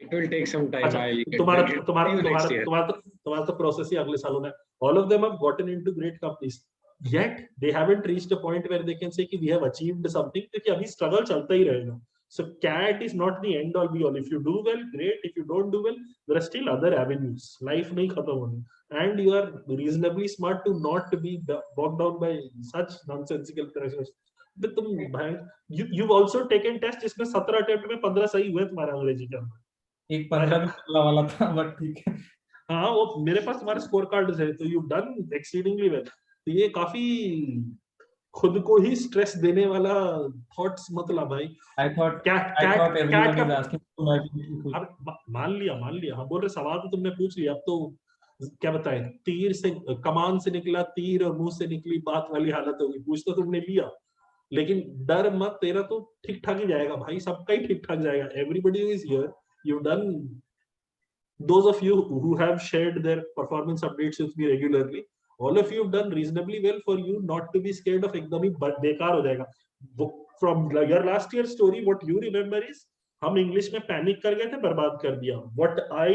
It will take some time. तुम्हारा तो process ही अगले सालों में. All of them have gotten into great companies. Yet they haven't reached a point where they can say कि we have achieved something, क्योंकि अभी struggle चलता ही रहेगा. So CAT is not the end all be all. If you do well, great. If you don't do well, there are still other avenues. Life नहीं खत्म होनी. And you are reasonably smart to not be bogged down by such nonsensical pressures. But you've also taken test जिसमें 17 attempt में 15 सही हुए तुम्हारा अंग्रेजी के अंदर. एक 15 भी वाला था, बट ठीक है. हाँ वो मेरे पास तुम्हारे स्कोर कार्ड है, तो यू डन एक्सीडिंगली वेल। तो ये काफी खुद को ही स्ट्रेस देने वाला थॉट्स मतलब भाई। I thought everyone is asking, so मैं भी पूछ- अब मान लिया, हम बोल रहे सवाल तो तुमने पूछ लिया, अब तो क्या बताएं, तीर से कमान से निकला तीर और मुंह से निकली बात वाली हालत होगी। पूछ तो तुमने लिया, लेकिन डर मत, तेरा तो ठीक ठाक ही जाएगा भाई, सबका ही ठीक ठाक जाएगा। Everybody is here, you done, those of you who have shared their performance updates with me regularly, all of you have done reasonably well for you not to be scared of एकदम ही बेकार हो जाएगा। From your last year story, what you remember is हम English में panic कर गए थे, बर्बाद कर दिया। What I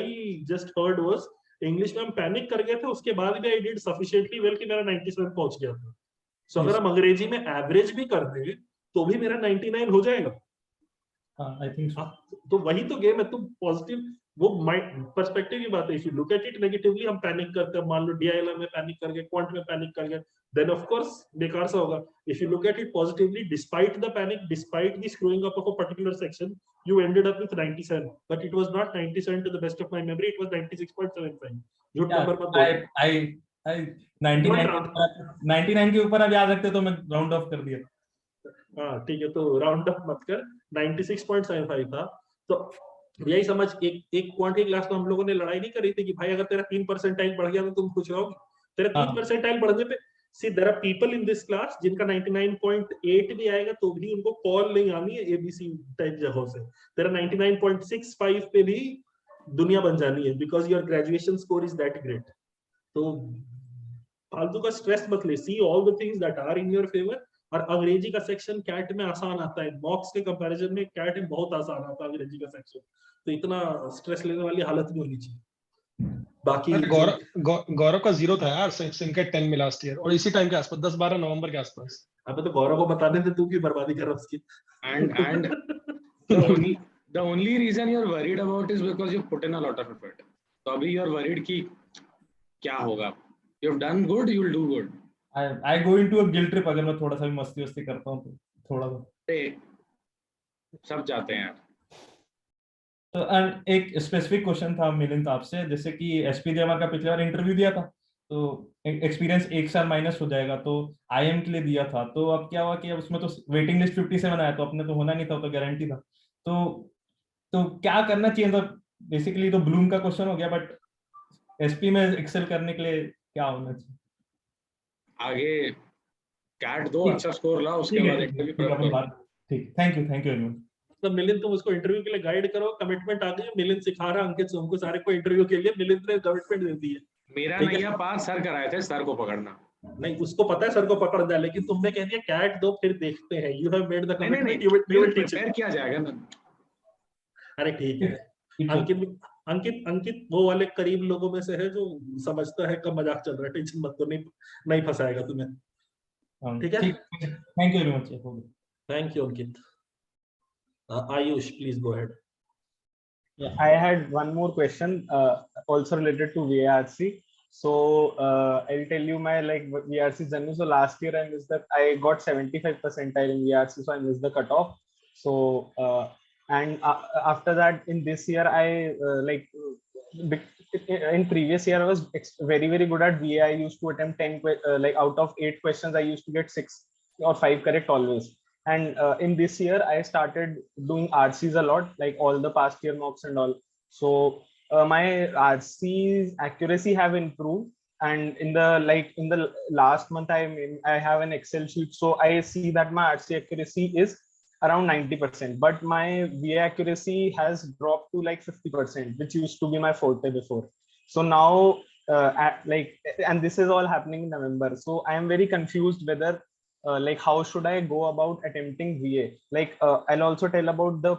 just heard was English में हम पैनिक कर गए थे, उसके बाद भी I did sufficiently well कि मेरा 97 पहुंच गया था। So अगर हम अंग्रेजी में एवरेज भी कर दें तो भी मेरा 99 हो जाएगा। I think so. तो वही तो गेम है। तुम पॉजिटिव, वो पर्सपेक्टिव की बात है। If you look at it negatively, हम पैनिक करते हैं, मान लो डीआईएलआर में पैनिक कर गए, क्वांट में पैनिक कर गए, देन ऑफ कोर्स बेकार सा होगा। If you look at it positively, despite the panic, despite the screwing up of a particular section, you ended up with 97, but it was not 97 to the best of my memory, it was 96.75. झूठ number मत बोल। I 99 के ऊपर अब याद रखते तो मैं राउंड ऑफ कर दिया। हाँ ठीक है, तो राउंड अप मत कर, 96.75 था। तो यही समझ, एक क्वांट की क्लास में हम लोगों ने लड़ाई नहीं करी थी कि भाई अगर तेरा 3 परसेंटाइल बढ़ गया तो तुम खुश रहोगे। तेरा 3 परसेंटाइल बढ़ने पे, see there are people in this class जिनका 99.8 भी आएगा तो भी उनको कॉल नहीं आनी है एबीसी टाइप जगहों से। तेरा 99.65 पे भी दुनिया बन जानी है, because your graduation score is that great. तो फालतू का स्ट्रेस मत ले, see all the things that are in your favour. और अंग्रेजी का सेक्शन कैट में आसान आता है, मॉक्स के कंपैरिजन में कैट में बहुत आसान आता है अंग्रेजी का सेक्शन, तो इतना स्ट्रेस लेने वाली हालत नहीं होनी चाहिए। बाकी गौरव का 0 था यार, सिंकेट 10 में लास्ट ईयर, और इसी टाइम के आसपास 10-12 नवंबर के आसपास। अब तो गौरव को बताने थे, तू की बर्बादी कर रहा उसकी। And the only reason you're worried about is because you've put in a lot of effort. तो अभी you're worried कि क्या होगा। You've done good, you'll do good. I go into a guilt trip अगर मैं थोड़ा सा भी मस्ती वस्ती करता हूँ तो थोड़ा सा। सब जाते हैं यार। तो एक स्पेसिफिक क्वेश्चन था मिलिंद आपसे, जैसे कि एसपी जेएमआर का पिछले बार इंटरव्यू दिया था तो एक्सपीरियंस 1 साल माइनस हो जाएगा, तो आईएम के लिए दिया था, तो अब क्या हुआ कि अब उसमें तो वेटिंग लिस्ट 57 आया, तो अपने तो होना नहीं था, तो गारंटी था। तो क्या करना चाहिए, मतलब बेसिकली तो ब्लूम का क्वेश्चन हो गया, बट एसपी में एक्सेल करने के लिए क्या होना चाहिए? आगे कैट दो, अच्छा स्कोर लाओ, उसके बाद इंटरव्यू करो। ठीक, थैंक यू वेरी मच। तो मिलिंद तुम उसको इंटरव्यू के लिए गाइड करो, कमिटमेंट आ गई, मिलिंद सिखा रहा अंकित सोमको सारे को इंटरव्यू के लिए, मिलिंद ने कमिटमेंट दे दी है। मेरा नैया पास सर कराए थे, सर को पकड़ना। नहीं, उसको पता है सर को पकड़ना है, लेकिन तुमने कह दिया कैट दो फिर देखते हैं। You have made the commitment, you will teach it. किया जाएगा ना। अरे ठीक है, अंकित वो वाले करीब लोगों में से है जो समझता है कब मजाक चल रहा है, टेंशन मत लो, नहीं फंसाएगा तुम्हें। ठीक है, thank you very much. Thank you Ankit. Ayush, please go ahead. Yeah, I had one more question, also related to VRC. So I'll tell you my VRC journey. So last year I got 75 percentile in VRC, so I missed the cutoff. So and after that, in this year I in previous year I was very good at VA. I used to attempt 10 out of 8 questions I used to get 6 or 5 correct always. And in this year I started doing RCs a lot, like all the past year mocks and all. So my RCs accuracy have improved, and in the last month I have an Excel sheet, so I see that my RC accuracy is around 90%, but my VA accuracy has dropped to 50%, which used to be my forte before. So now and this is all happening in November, so I am very confused whether how should I go about attempting VA? I'll also tell about the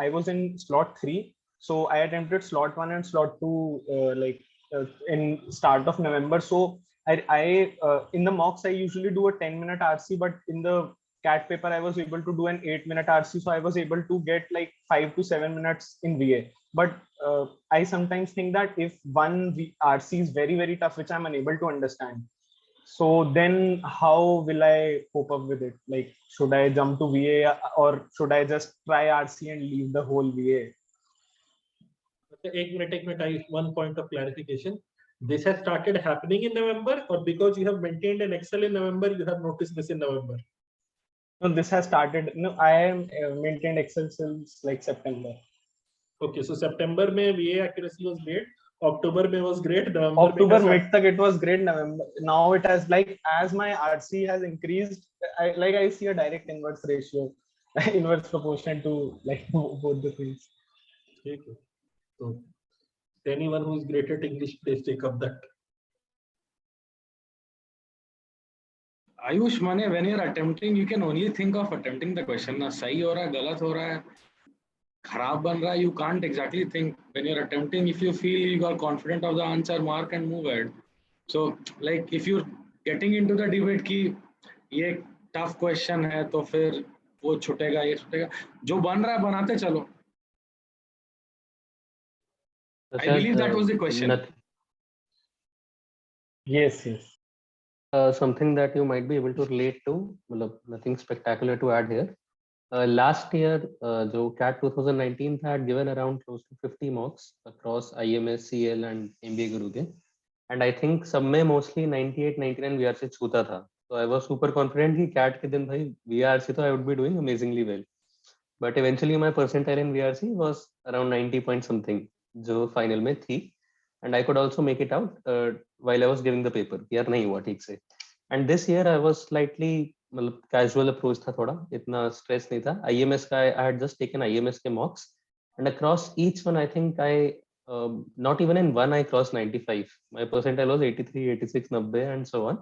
I was in slot 3, so I attempted slot 1 and slot 2 in start of November. So I in the mocks I usually do a 10-minute RC, but in the CAT paper I was able to do an 8-minute RC, so I was able to get 5 to 7 minutes in VA. But I sometimes think that if one RC is very tough, which I'm unable to understand, so then how will I cope up with it? Should I jump to VA, or should I just try RC and leave the whole VA? एक minute, I one point of clarification. This has started happening in November, or because you have maintained an Excel in November, you have noticed this in November? No, this has started. No, I am maintained Excel since like September. Okay, so September में VA accuracy was great. October में was great. November October में mid तक it was great. November now it has like as my RC has increased, I see a direct inverse ratio, inverse proportion to like both the things. Okay. So anyone who is great at English, please take up that. Ayush, Mane, when you're attempting, you can only think of attempting the question. Na sahi ho raha hai, galat ho raha hai, kharab ban raha hai, you can't exactly think. When you're attempting, if you feel you are confident of the answer, mark and move ahead. So, like if you're getting into the debate ki ye tough question hai, to fir wo छूटेगा ये छूटेगा, जो बन रहा है बनाते चलो. I believe that was the question. Yes. Something that you might be able to relate to, nothing spectacular to add here. Last year, जो CAT 2019 had given around close to 50 mocks across IMS, CL and MBA Gurudev. And I think सब में mostly 98, 99 VRC छूता था. So I was super confident कि CAT के दिन भाई VRC तो I would be doing amazingly well. But eventually my percentile in VRC was around 90 point something, जो final में थी. And I could also make it out while I was giving the paper. यार नहीं हुआ ठीक से. And this year I was slightly casual approach था थोड़ा, इतना stress नहीं था. IMS का I had just taken IMS के mocks, and across each one I think I not even in one I crossed 95. My percentile was 83, 86, 90 and so on.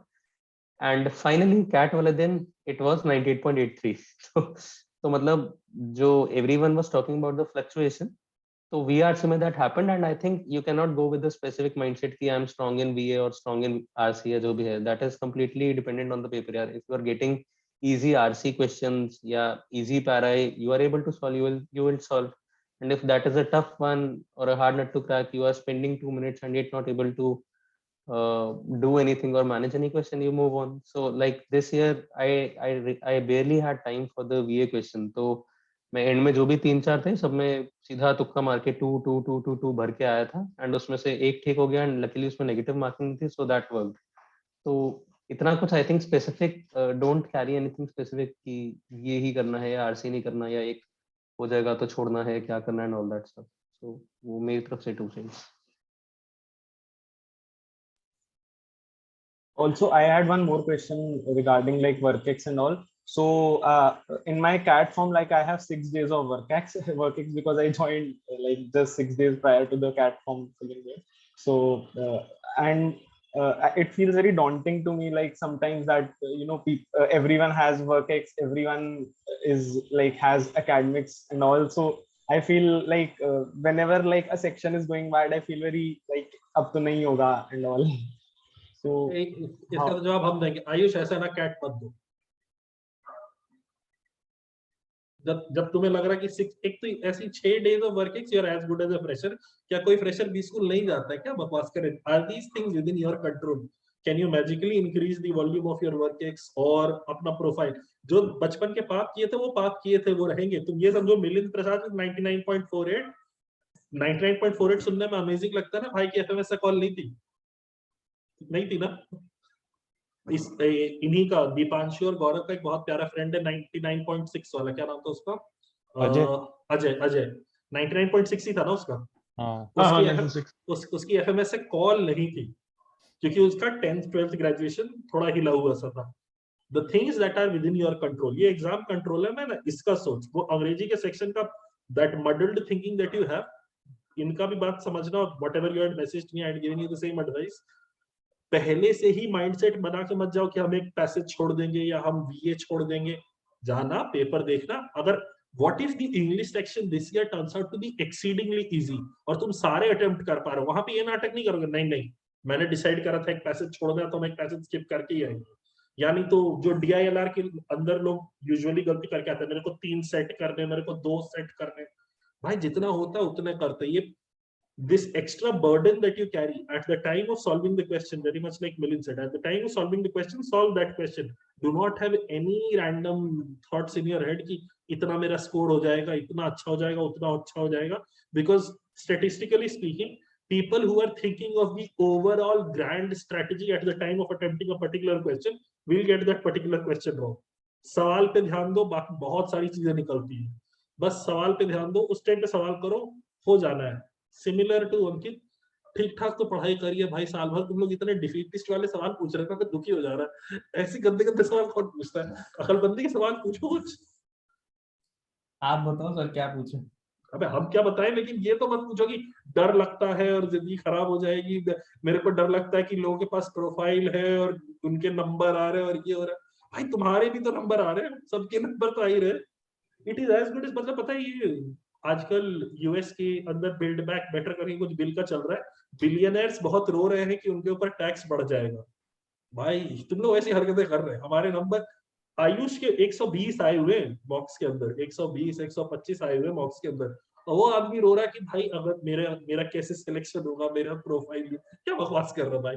And finally CAT वाले दिन it was 98.83. So मतलब जो everyone was talking about the fluctuation. So VRC में that happened, and I think you cannot go with the specific mindset कि I'm strong in VA or strong in RC या जो भी है. That is completely dependent on the paper. यार, if you are getting easy RC questions या easy para, you are able to solve. You will solve. And if that is a tough one or a hard nut to crack, you are spending 2 minutes and yet not able to do anything or manage any question, you move on. So like this year, I barely had time for the VA question. तो मैं and में जो भी 3-4 थे सब में सीधा तुक्का मार के 2 2 2 2 2 भर के आया था, एंड उसमें से एक ठीक हो गया, एंड लकीली उसमें नेगेटिव मार्किंग थी, सो दैट वर्कड. तो इतना कुछ I think specific, don't carry anything specific कि ये ही करना है या आरसी नहीं करना या एक हो जाएगा तो छोड़ना है, क्या करना है एंड ऑल दैट स्टफ. सो वो मेरी तरफ से 2 things. Also, I had one more question regarding like WorkX and all. So in my CAT form, like I have 6 days of WorkX because I joined like just 6 days prior to the CAT form filling there. So it feels very daunting to me, like sometimes that everyone has WorkX, everyone is like has academics and all. So I feel like whenever like a section is going bad, I feel very like ab to nahi hoga and all. So इसका तो जवाब हम देंगे. आयुष, ऐसा ना cat मत दो. जब तुम्हें लग रहा है कि एक तो ऐसी 6 days of WorkX, you are as good as a fresher. क्या कोई फ्रेशर बी स्कूल नहीं जाता है क्या? बकवास करें. Are these things within your control? Can you magically increase the volume of your WorkX और अपना प्रोफाइल जो बचपन के पाप किए थे वो पाप किए थे वो रहेंगे. तुम ये समझो मिलिंद प्रसाद 99.48 99.48 सुनने में अमेजिंग लगता है ना भाई की एफएमएस से कॉल नहीं थी ना. इन्हीं का दीपांशु और गौरव का एक बहुत प्यारा फ्रेंड है 99.6 वाला, क्या नाम था उसका? अजय 99.6 ही था ना उसका. उसकी एफएमएस से कॉल नहीं थी क्योंकि उसका 10th 12th ग्रेजुएशन थोड़ा हिला हुआ सा था. The things that are within your control. ये एग्जाम कंट्रोल है. मैं इसका सोच वो अंग्रेजी के सेक्शन का that muddled thinking that you have, इनका भी बात समझना. Whatever you had messaged me, I had given you the same advice. पहले से ही माइंडसेट बना के मत जाओ कि हम एक पैसेज छोड़ देंगे या हम वीए छोड़ देंगे. जाना, पेपर देखना. अगर what if the English section this year turns out to be exceedingly easy और तुम सारे अटेम्प्ट कर पा रहे हो, वहां पे ये नाटक नहीं करोगे नहीं मैंने डिसाइड करा था एक पैसेज छोड़ना है तो मैं एक पैसेज स्किप करके ही आएंगे. यानी तो जो डीआईएलआर के अंदर लोग यूजुअली गलती करके आते हैं, मेरे को 3 सेट करने, मेरे को 2 सेट करने. भाई जितना होता है उतने करते. ये this extra burden that you carry at the time of solving the question, very much like Milind said, at the time of solving the question, solve that question. Do not have any random thoughts in your head कि इतना मेरा score हो जाएगा, इतना अच्छा हो जाएगा, उतना अच्छा हो जाएगा, because statistically speaking, people who are thinking of the overall grand strategy at the time of attempting a particular question will get that particular question wrong. सवाल पे ध्यान दो, बाकी बहुत सारी चीजें निकलती है, बस सवाल पे ध्यान दो, उस टाइम पे सवाल करो, हो जाना है. सिमिलर टू अंकित, ठीक ठाक तो पढ़ाई करिए भाई, साल भर तुम लोग इतने डिफिकल्टिस्ट वाले सवाल पूछ रहे थे तो दुखी हो जा रहा है. ऐसे गंदे गंदे सवाल कौन पूछता है? अकलमंदी के सवाल पूछो कुछ. आप बताओ सर क्या पूछे. अबे हम क्या बताएं, लेकिन ये तो मत पूछो कि डर लगता है और जिंदगी खराब हो जाएगी, मेरे को डर लगता है कि लोगों के पास प्रोफाइल है और उनके नंबर आ रहे हैं और ये हो रहा है. भाई तुम्हारे भी तो नंबर आ रहे हैं, सबके नंबर तो आ ही रहे. It is as good as, मतलब पता है ये आजकल यूएस के अंदर बिल्ड बैक बेटर करके कुछ बिल का चल रहा है. बिलियनर्स बहुत रो रहे हैं कि उनके ऊपर टैक्स बढ़ जाएगा. भाई तुम लोग ऐसी हरकतें कर रहे हैं. हमारे नंबर आयुष के 120 आए हुए बॉक्स के अंदर, 120 125 आए हुए बॉक्स के अंदर, और वो आदमी रो रहा है कि भाई अगर मेरा कैसे सिलेक्शन होगा, मेरा प्रोफाइल. क्या बकवास कर रहा है भाई.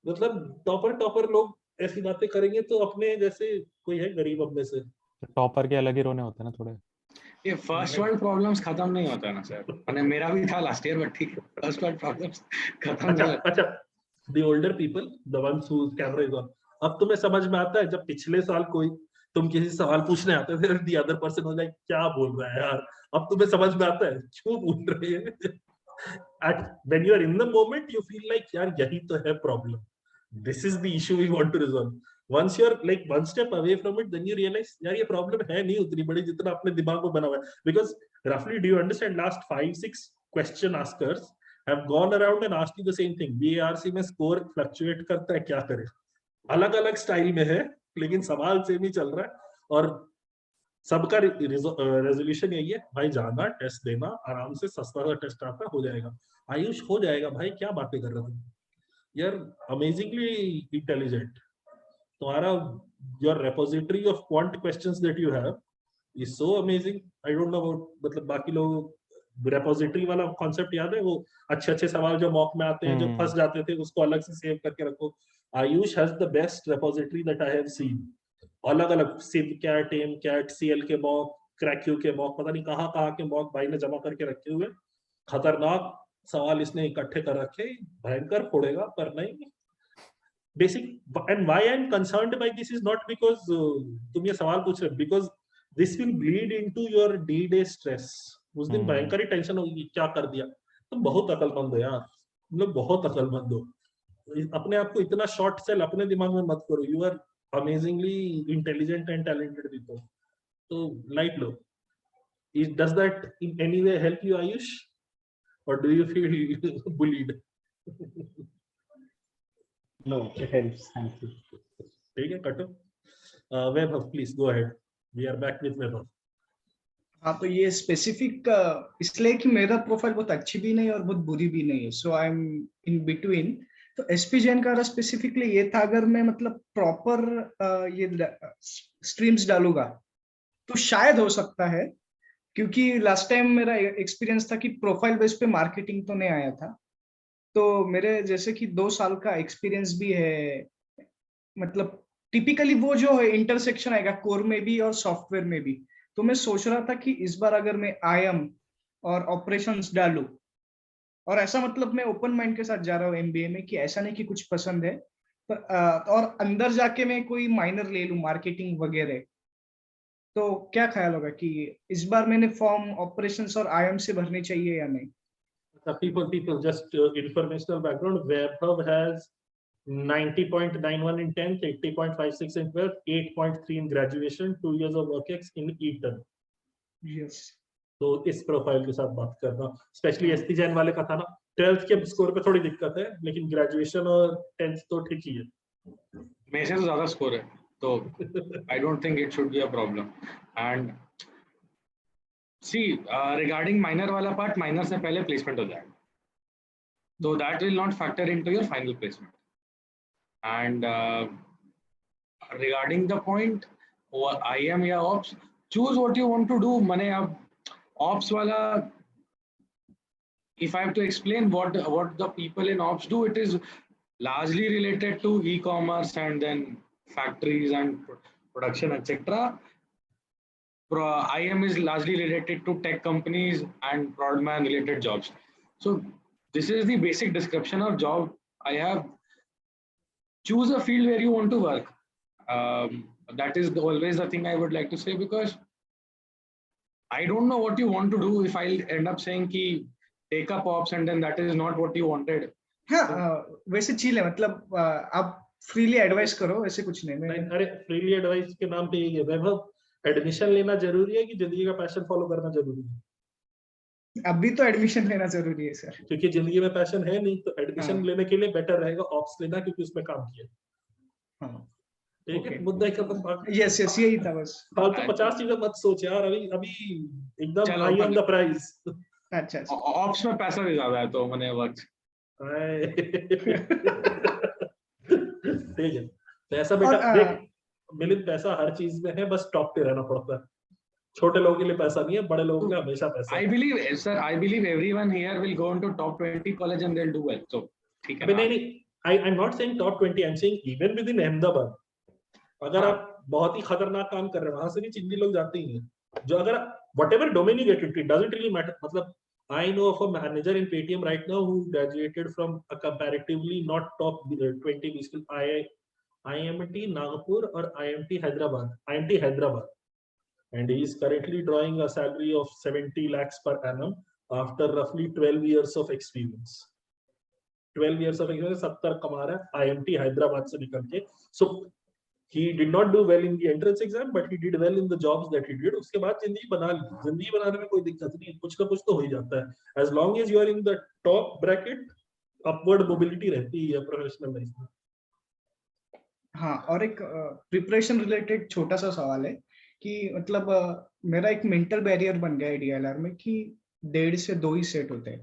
मतलब टॉपर लोग ऐसी बातें करेंगे तो अपने जैसे कोई है गरीब अपने से. टॉपर के अलग ही रोने होते हैं ना थोड़े. ये फर्स्ट वर्ल्ड प्रॉब्लम्स खत्म नहीं होता ना सर. मैंने मेरा भी था लास्ट ईयर, बट ठीक है, फर्स्ट वर्ल्ड प्रॉब्लम्स खत्म नहीं होता. अच्छा, the older people, the ones whose camera is on, अब तुम्हें समझ में आता है जब पिछले साल कोई तुम किसी सवाल पूछने आते थे, the other person was like क्या बोल रहा है यार. अब तुम्हें समझ में आता है क्यों बोल रहे हैं. When you are in the moment, you feel like यार यही तो है problem. This is the issue we want to resolve. Once you are like one step away from it, then you realize यार ये problem है नहीं उतनी बड़ी जितना अपने दिमाग में बना हुआ है. Because roughly, do you understand, last 5-6 question askers have gone around and asked you the same thing. BARC में score fluctuate करता है, क्या करे. अलग अलग स्टाइल में है लेकिन सवाल सेम ही चल रहा है, और सबका रेजोल्यूशन यही है भाई, जाना टेस्ट देना, आराम से सस्ता सा टेस्ट आता हो जाएगा. आयुष हो जाएगा भाई, क्या बातें कर रहे थे यार. Amazingly intelligent. तुम्हारा your repository of quant questions that you have is so amazing. I don't know about, मतलब बाकी लोग repository वाला concept याद है, वो अच्छे सवाल जो मॉक में आते हैं, जो फंस जाते थे, उसको अलग से सेव करके रखो. Ayush has the best repository that I have seen. अलग अलग SIVCAT, AIMCAT, CL के मॉक, CRACU के मॉक, पता नहीं कहाँ के मॉक भाई ने जमा करके रखे हुए. खतरनाक सवाल इसने इकट्ठे कर रखे, भयंकर फोड़ेगा. पर नहीं, basic. And why I'm concerned by this is not because तुम ये सवाल पूछ रहे, because this will bleed into your day-to-day stress. उस दिन भयंकर ही टेंशन होगी, क्या कर दिया. तुम बहुत अकलमंद हो यार, तुम लोग बहुत अकलमंद हो. अपने आप को इतना शॉर्ट सेल अपने दिमाग में मत करो. You are amazingly intelligent and talented people. So light low. Does that in any way help you, Ayush, or do you feel bullied? No, it helps. Thank you. ठीक है, कटो. वैभव, please go ahead. We are back with वैभव. हाँ, तो ये specific इसलिए कि मेरा profile बहुत अच्छी भी नहीं और बहुत बुरी भी नहीं है, सो आई एम इन बिटवीन. तो एसपी जैन का स्पेसिफिकली ये था, अगर मैं मतलब प्रॉपर ये स्ट्रीम्स डालूंगा तो शायद हो सकता है, क्योंकि लास्ट टाइम मेरा एक्सपीरियंस था कि प्रोफाइल बेस पे मार्केटिंग तो नहीं आया था. तो मेरे जैसे कि 2 साल का एक्सपीरियंस भी है, मतलब टिपिकली वो जो है इंटरसेक्शन आएगा कोर में भी और सॉफ्टवेयर में भी. तो मैं सोच रहा था कि इस बार अगर मैं IM और ऑपरेशंस डालूं, और ऐसा मतलब मैं ओपन माइंड के साथ जा रहा हूँ MBA में, कि ऐसा नहीं कि कुछ पसंद है, और अंदर जाके मैं कोई माइनर ले लूं मार्केटिंग वगैरह. तो क्या ख्याल होगा कि इस बार मैंने फॉर्म ऑपरेशंस और IM से भरनी चाहिए या नहीं? People, just informational background. Vaibhav has 90.91 in 10th, 80.56 in 12th, 8.3 in graduation, 2 years of work ex in Eton. Yes. तो इस प्रोफाइल के साथ बात करना, स्पेशली एसपी जैन वाले का था ना, 12th के स्कोर पे थोड़ी दिक्कत है, लेकिन ग्रेजुएशन और 10th तो ठीक ही है. मेरे से तो ज्यादा स्कोर है, तो I don't think it should be a problem. And see, regarding minor वाला part, minor से पहले placement हो जाएगा, so that will not factor into your final placement. And regarding the point, I am या ops, choose what you want to do. मैंने अब ops वाला if I have to explain what the people in ops do, it is largely related to e-commerce and then factories and production, etc. IM is largely related to tech companies and product man related jobs. So this is the basic description of job I have. Choose a field where you want to work. That is always the thing I would like to say, because I don't know what you want to do. If I'll end up saying ki take up ops and then that is not what you wanted. हाँ वैसे chill है, मतलब आप freely advice करो, ऐसे कुछ नहीं। अरे फ्रीली एडवाइस के नाम पे यही है वैभव, एडमिशन लेना जरूरी है कि जिंदगी का पैशन फॉलो करना जरूरी है? अभी तो एडमिशन लेना जरूरी है सर, क्योंकि जिंदगी में पैशन है नहीं, तो एडमिशन लेने के लिए बेटर रहेगा ऑप्स लेना, क्योंकि उसमें काम किया। ठीक है, मुद्दा ही खत्म। यस यस यही था बस। फालतू 50 चीजें मत सोच यार, अभी एकदम हाई ऑन द प्राइस। अच्छा ऑप्स में पैसा भी ज्यादा है तो मैंने वर्क ठीक है, तो ऐसा बेटा देख मिलिंद, पैसा हर चीज में है, बस टॉप पे रहना पड़ता है। छोटे लोगों के लिए पैसा नहीं है, बड़े लोगों के लिए हमेशा पैसा है। I believe everyone here will go into top 20 college and they'll do well. So ठीक है। नहीं, I'm not saying top 20, I'm saying even within Ahmedabad, अगर आप बहुत ही खतरनाक काम कर रहे हैं, वहां से भी चिंदी लोग जाते ही हैं। जो अगर whatever domain you get into, it doesn't really matter. मतलब I know of a manager in Paytm right now who graduated from a comparatively not top 20 school, IMT Nagpur or IMT Hyderabad, and he is currently drawing a salary of 70 lakhs per annum after roughly 12 years of experience. 12 years of experience, 70 कमा रहा है IMT Hyderabad से निकल के। So he did not do well in the entrance exam, but he did well in the jobs that he did. उसके बाद जिंदगी बना ली, जिंदगी बनाने में कोई दिक्कत नहीं, कुछ ना कुछ तो हो ही जाता है। As long as you are in the top bracket, upward mobility रहती है प्रोफेशनल लाइफ में। हाँ, और एक प्रिपरेशन रिलेटेड छोटा सा सवाल है कि मतलब मेरा एक मेंटल बैरियर बन गया है DILR में कि 1.5 से 2 ही सेट होते हैं।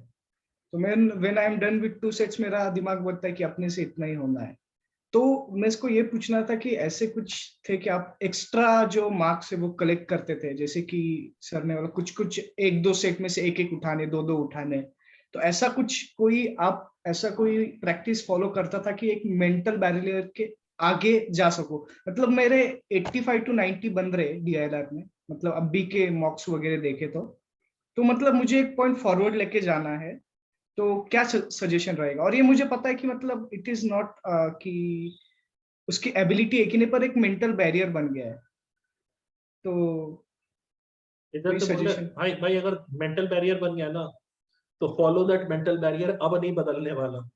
तो मैं when I am done with 2 sets मेरा दिमाग बोलता है कि अपने से इतना ही होना है। तो मैं इसको ये पूछना था कि ऐसे कुछ थे कि आप एक्स्ट्रा जो मार्क्स है वो कलेक्ट करते थे, जैसे कि सर ने बोला कुछ 1-2 सेट में से 1-1 उठाने, 2-2 उठाने, तो ऐसा कुछ कोई प्रैक्टिस फॉलो करता था कि एक मेंटल बैरियर के आगे जा सको? मतलब मेरे 85 to 90 बन रहे DILR में, मतलब अभी के मॉक्स वगैरह देखे तो मतलब मुझे एक पॉइंट फॉरवर्ड लेके जाना है, तो क्या सजेशन रहेगा? और ये मुझे पता है कि मतलब इट इज नॉट कि उसकी एबिलिटी है कि नहीं, पर एक मेंटल बैरियर बन गया है। तो इधर तो भाई अगर मेंटल बैरियर बन गया ना, तो फॉलो दैट मेंटल बैरियर, अब नहीं बदलने वाला।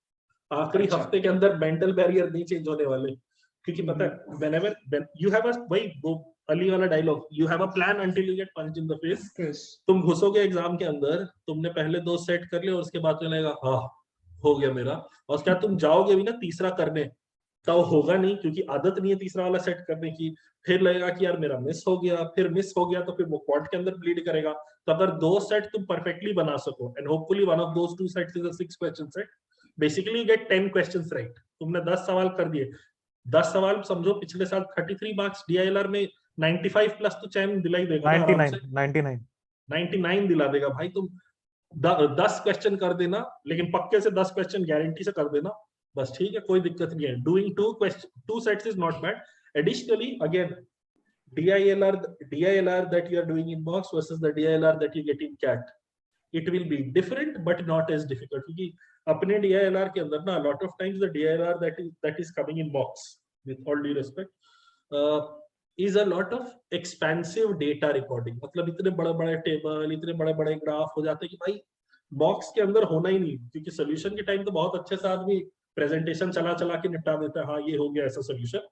आखिरी हफ्ते के अंदर मेंटल बैरियर नहीं चेंज होने वाले, क्योंकि पता है whenever you have a वही वो अली वाला dialogue, you have a plan until you get punched in the face। तुम घुसोगे एग्जाम के अंदर, तुमने पहले 2 सेट कर लिया और उसके बाद तुम्हें लगेगा हाँ हो गया मेरा, और क्या तुम जाओगे भी ना तीसरा करने, तो होगा नहीं, क्योंकि आदत नहीं है तीसरा वाला सेट करने की। फिर लगेगा कि यार मेरा मिस हो गया, फिर मिस हो गया तो फिर वो क्वाड के अंदर ब्लीड करेगा। तो अगर 2 सेट तुम परफेक्टली बना सको, and hopefully one of those 2 sets is a 6 question set, basically gate 10 questions right. तुमने 10 सवाल कर दिए, 10 सवाल समझो पिछले साल 33 मार्क्स DILR में 95 प्लस तो चैन दिला ही देगा। 99 दिला देगा भाई। तुम 10 क्वेश्चन कर देना, लेकिन पक्के से 10 क्वेश्चन गारंटी से कर देना, बस ठीक है, कोई दिक्कत नहीं है। Doing 2 sets is not bad. Additionally again DILR that you are doing in mocks versus the DILR that you get in CAT, it will be different but not as difficult, क्योंकि अपने DILR के अंदर ना lot of times the DILR that is coming in mocks, with all due respect, is a lot of expansive data recording। मतलब इतने बड़े-बड़े table, इतने बड़े-बड़े ग्राफ हो जाते हैं कि भाई बॉक्स के अंदर होना ही नहीं, क्योंकि सोल्यूशन के टाइम तो बहुत अच्छे से आदमी प्रेजेंटेशन चला के निपटा देता है, हाँ ये हो गया ऐसा सोल्यूशन।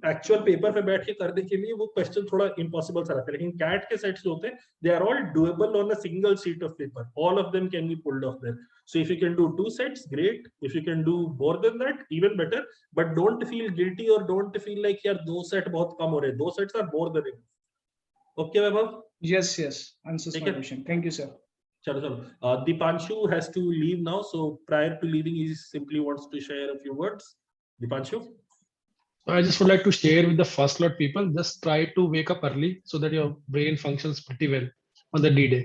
एक्चुअल पेपर पे बैठ के करने के लिए वो क्वेश्चन थोड़ा इम्पॉसिबल सा रहता है। लेकिन कैट के सेट्स जो होते हैं, they are all doable on a single sheet of paper, all of them can be pulled off there. So if you can do 2 sets great, if you can do more than that even better, but don't feel guilty और don't feel like यार 2 set बहुत कम हो रहे हैं। 2 sets are more than enough. Okay Vaibhav? Yes answers my question, thank you sir. चलो Dipanshu has to leave now, so prior to leaving he simply wants to share a few words. Dipanshu? I just would like to share with the first lot people, just try to wake up early so that your brain functions pretty well on the D-Day.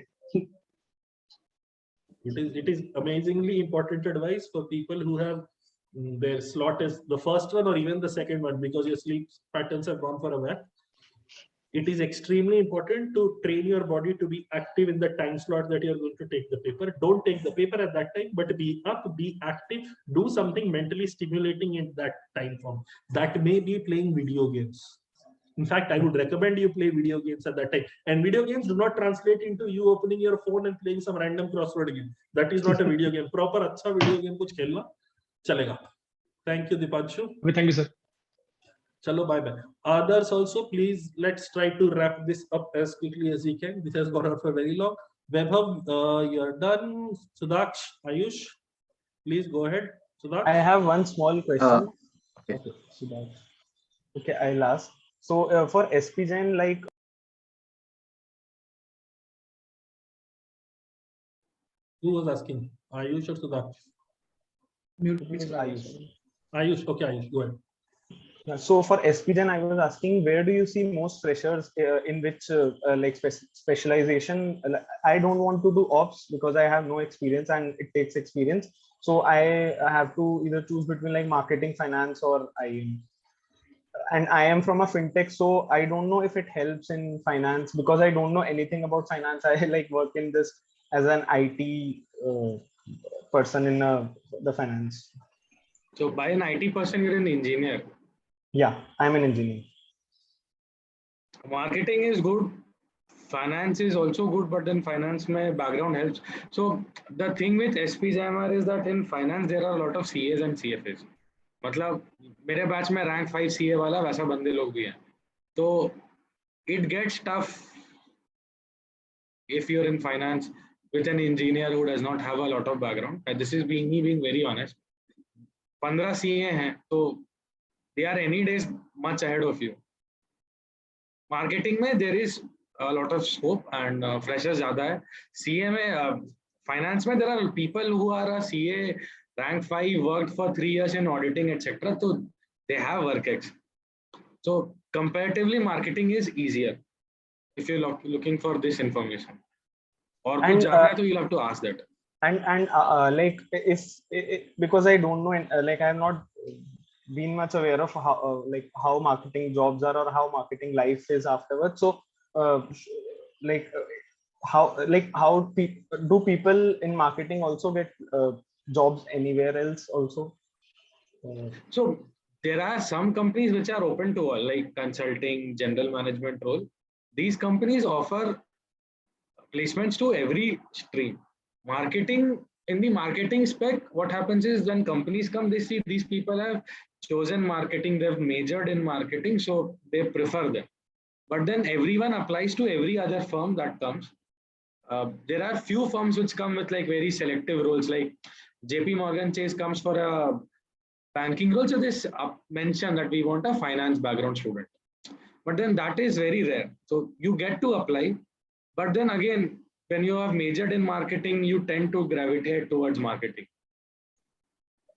It is amazingly important advice for people who have their slot is the first one or even the second one because your sleep patterns have gone for a whack. It is extremely important to train your body to be active in the time slot that you're going to take the paper. Don't take the paper at that time, but be up, be active, do something mentally stimulating in that time form. That may be playing video games. In fact, I would recommend you play video games at that time. And video games do not translate into you opening your phone and playing some random crossword game. That is not a video game. Proper अच्छा video game कुछ खेलना चलेगा. Thank you, Dipanshu. Thank you, sir. Chalo, bye bye. Others also, please, let's try to wrap this up as quickly as we can. This has gone on for very long. Vaibhav, you're done. Sudaksh, Ayush, please go ahead. Sudaksh. I have one small question. Okay. Sudaksh. Okay, I'll ask. So for SP Jain, like. Who was asking? Ayush or Sudaksh? Ayush, okay, Ayush, go ahead. So for SP Jain, I was asking, where do you see most freshers in which like specialization? I don't want to do ops because I have no experience and it takes experience. So I have to either choose between like marketing, finance, or IM. And I am from a fintech, so I don't know if it helps in finance because I don't know anything about finance. I like work in this as an IT person in the finance. So by an IT person, you're an engineer. Yeah, I'm an engineer. Marketing is good. Finance is also good, but then finance my background helps. So the thing with SP JMR is that in finance there are a lot of CAs and CFAs. मतलब मेरे batch में rank 5 CA वाला वैसा बंदे लोग भी हैं. तो it gets tough if you're in finance with an engineer who does not have a lot of background. And this is me being very honest. 15 CA हैं, तो they are any days much ahead of you. Marketing में there is a lot of scope and freshers ज़्यादा है. CA में finance में there are people who are a CA rank 5 worked for 3 years in auditing etc. So they have work ex. So comparatively marketing is easier if you're looking for this information. और कुछ जानना है तो you'll have to ask that. And like if because I don't know like I'm not been much aware of how like how marketing jobs are or how marketing life is afterwards. So like how do people in marketing also get jobs anywhere else also? So there are some companies which are open to all, like consulting, general management role. These companies offer placements to every stream. Marketing, in the marketing spec, what happens is when companies come, they see these people have chosen marketing, they've majored in marketing, so they prefer them. But then everyone applies to every other firm that comes. There are few firms which come with like very selective roles, like JP Morgan Chase comes for a banking role, so this mention that we want a finance background student. But then that is very rare. So you get to apply, but then again, when you have majored in marketing, you tend to gravitate towards marketing.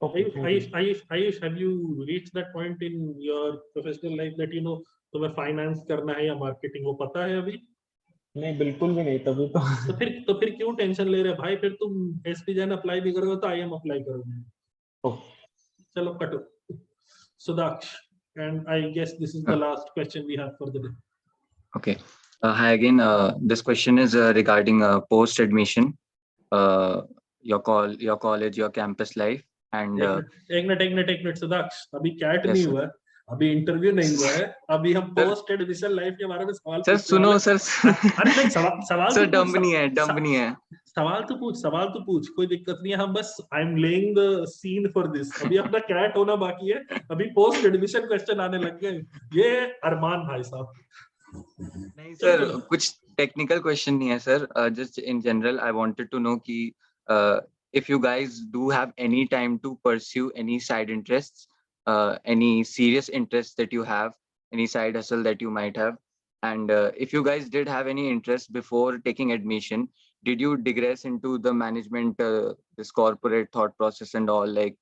Okay. Ayush, have you reached that point in your professional life that you know तुम्हें finance करना है या marketing वो पता है अभी? नहीं बिल्कुल भी नहीं तभी तो फिर क्यों टेंशन ले रहे भाई? फिर तुम SP Jain अप्लाई भी करोगे तो IM अप्लाई करोगे. चलो कटो. Sudaksh, and I guess this is the last question we have for the day. Okay. Hi again. This question is regarding post admission, your college, your campus life, and एक minute Sudaksh, अभी cat नहीं हुआ है, अभी interview नहीं हुआ है, अभी हम पोस्ट एडमिशन लाइफ के बारे में सवाल सर सुनो सर. अरे नहीं सवाल सर डम्ब नहीं है. सवाल तो पूछ कोई दिक्कत नहीं है. हम बस I am laying the scene for this. अभी अपना कैट होना बाकी है, अभी पोस्ट एडमिशन क्वेश्चन आने लग गए. ये अरमान भाई साहब. नहीं सर कुछ टेक्निकल क्वेश्चन नहीं है sir. Just in general I wanted to know कि if you guys do have any time to pursue any side interests, any serious interests that you have, any side hustle that you might have, and if you guys did have any interest before taking admission, did you digress into the management, this corporate thought process and all, like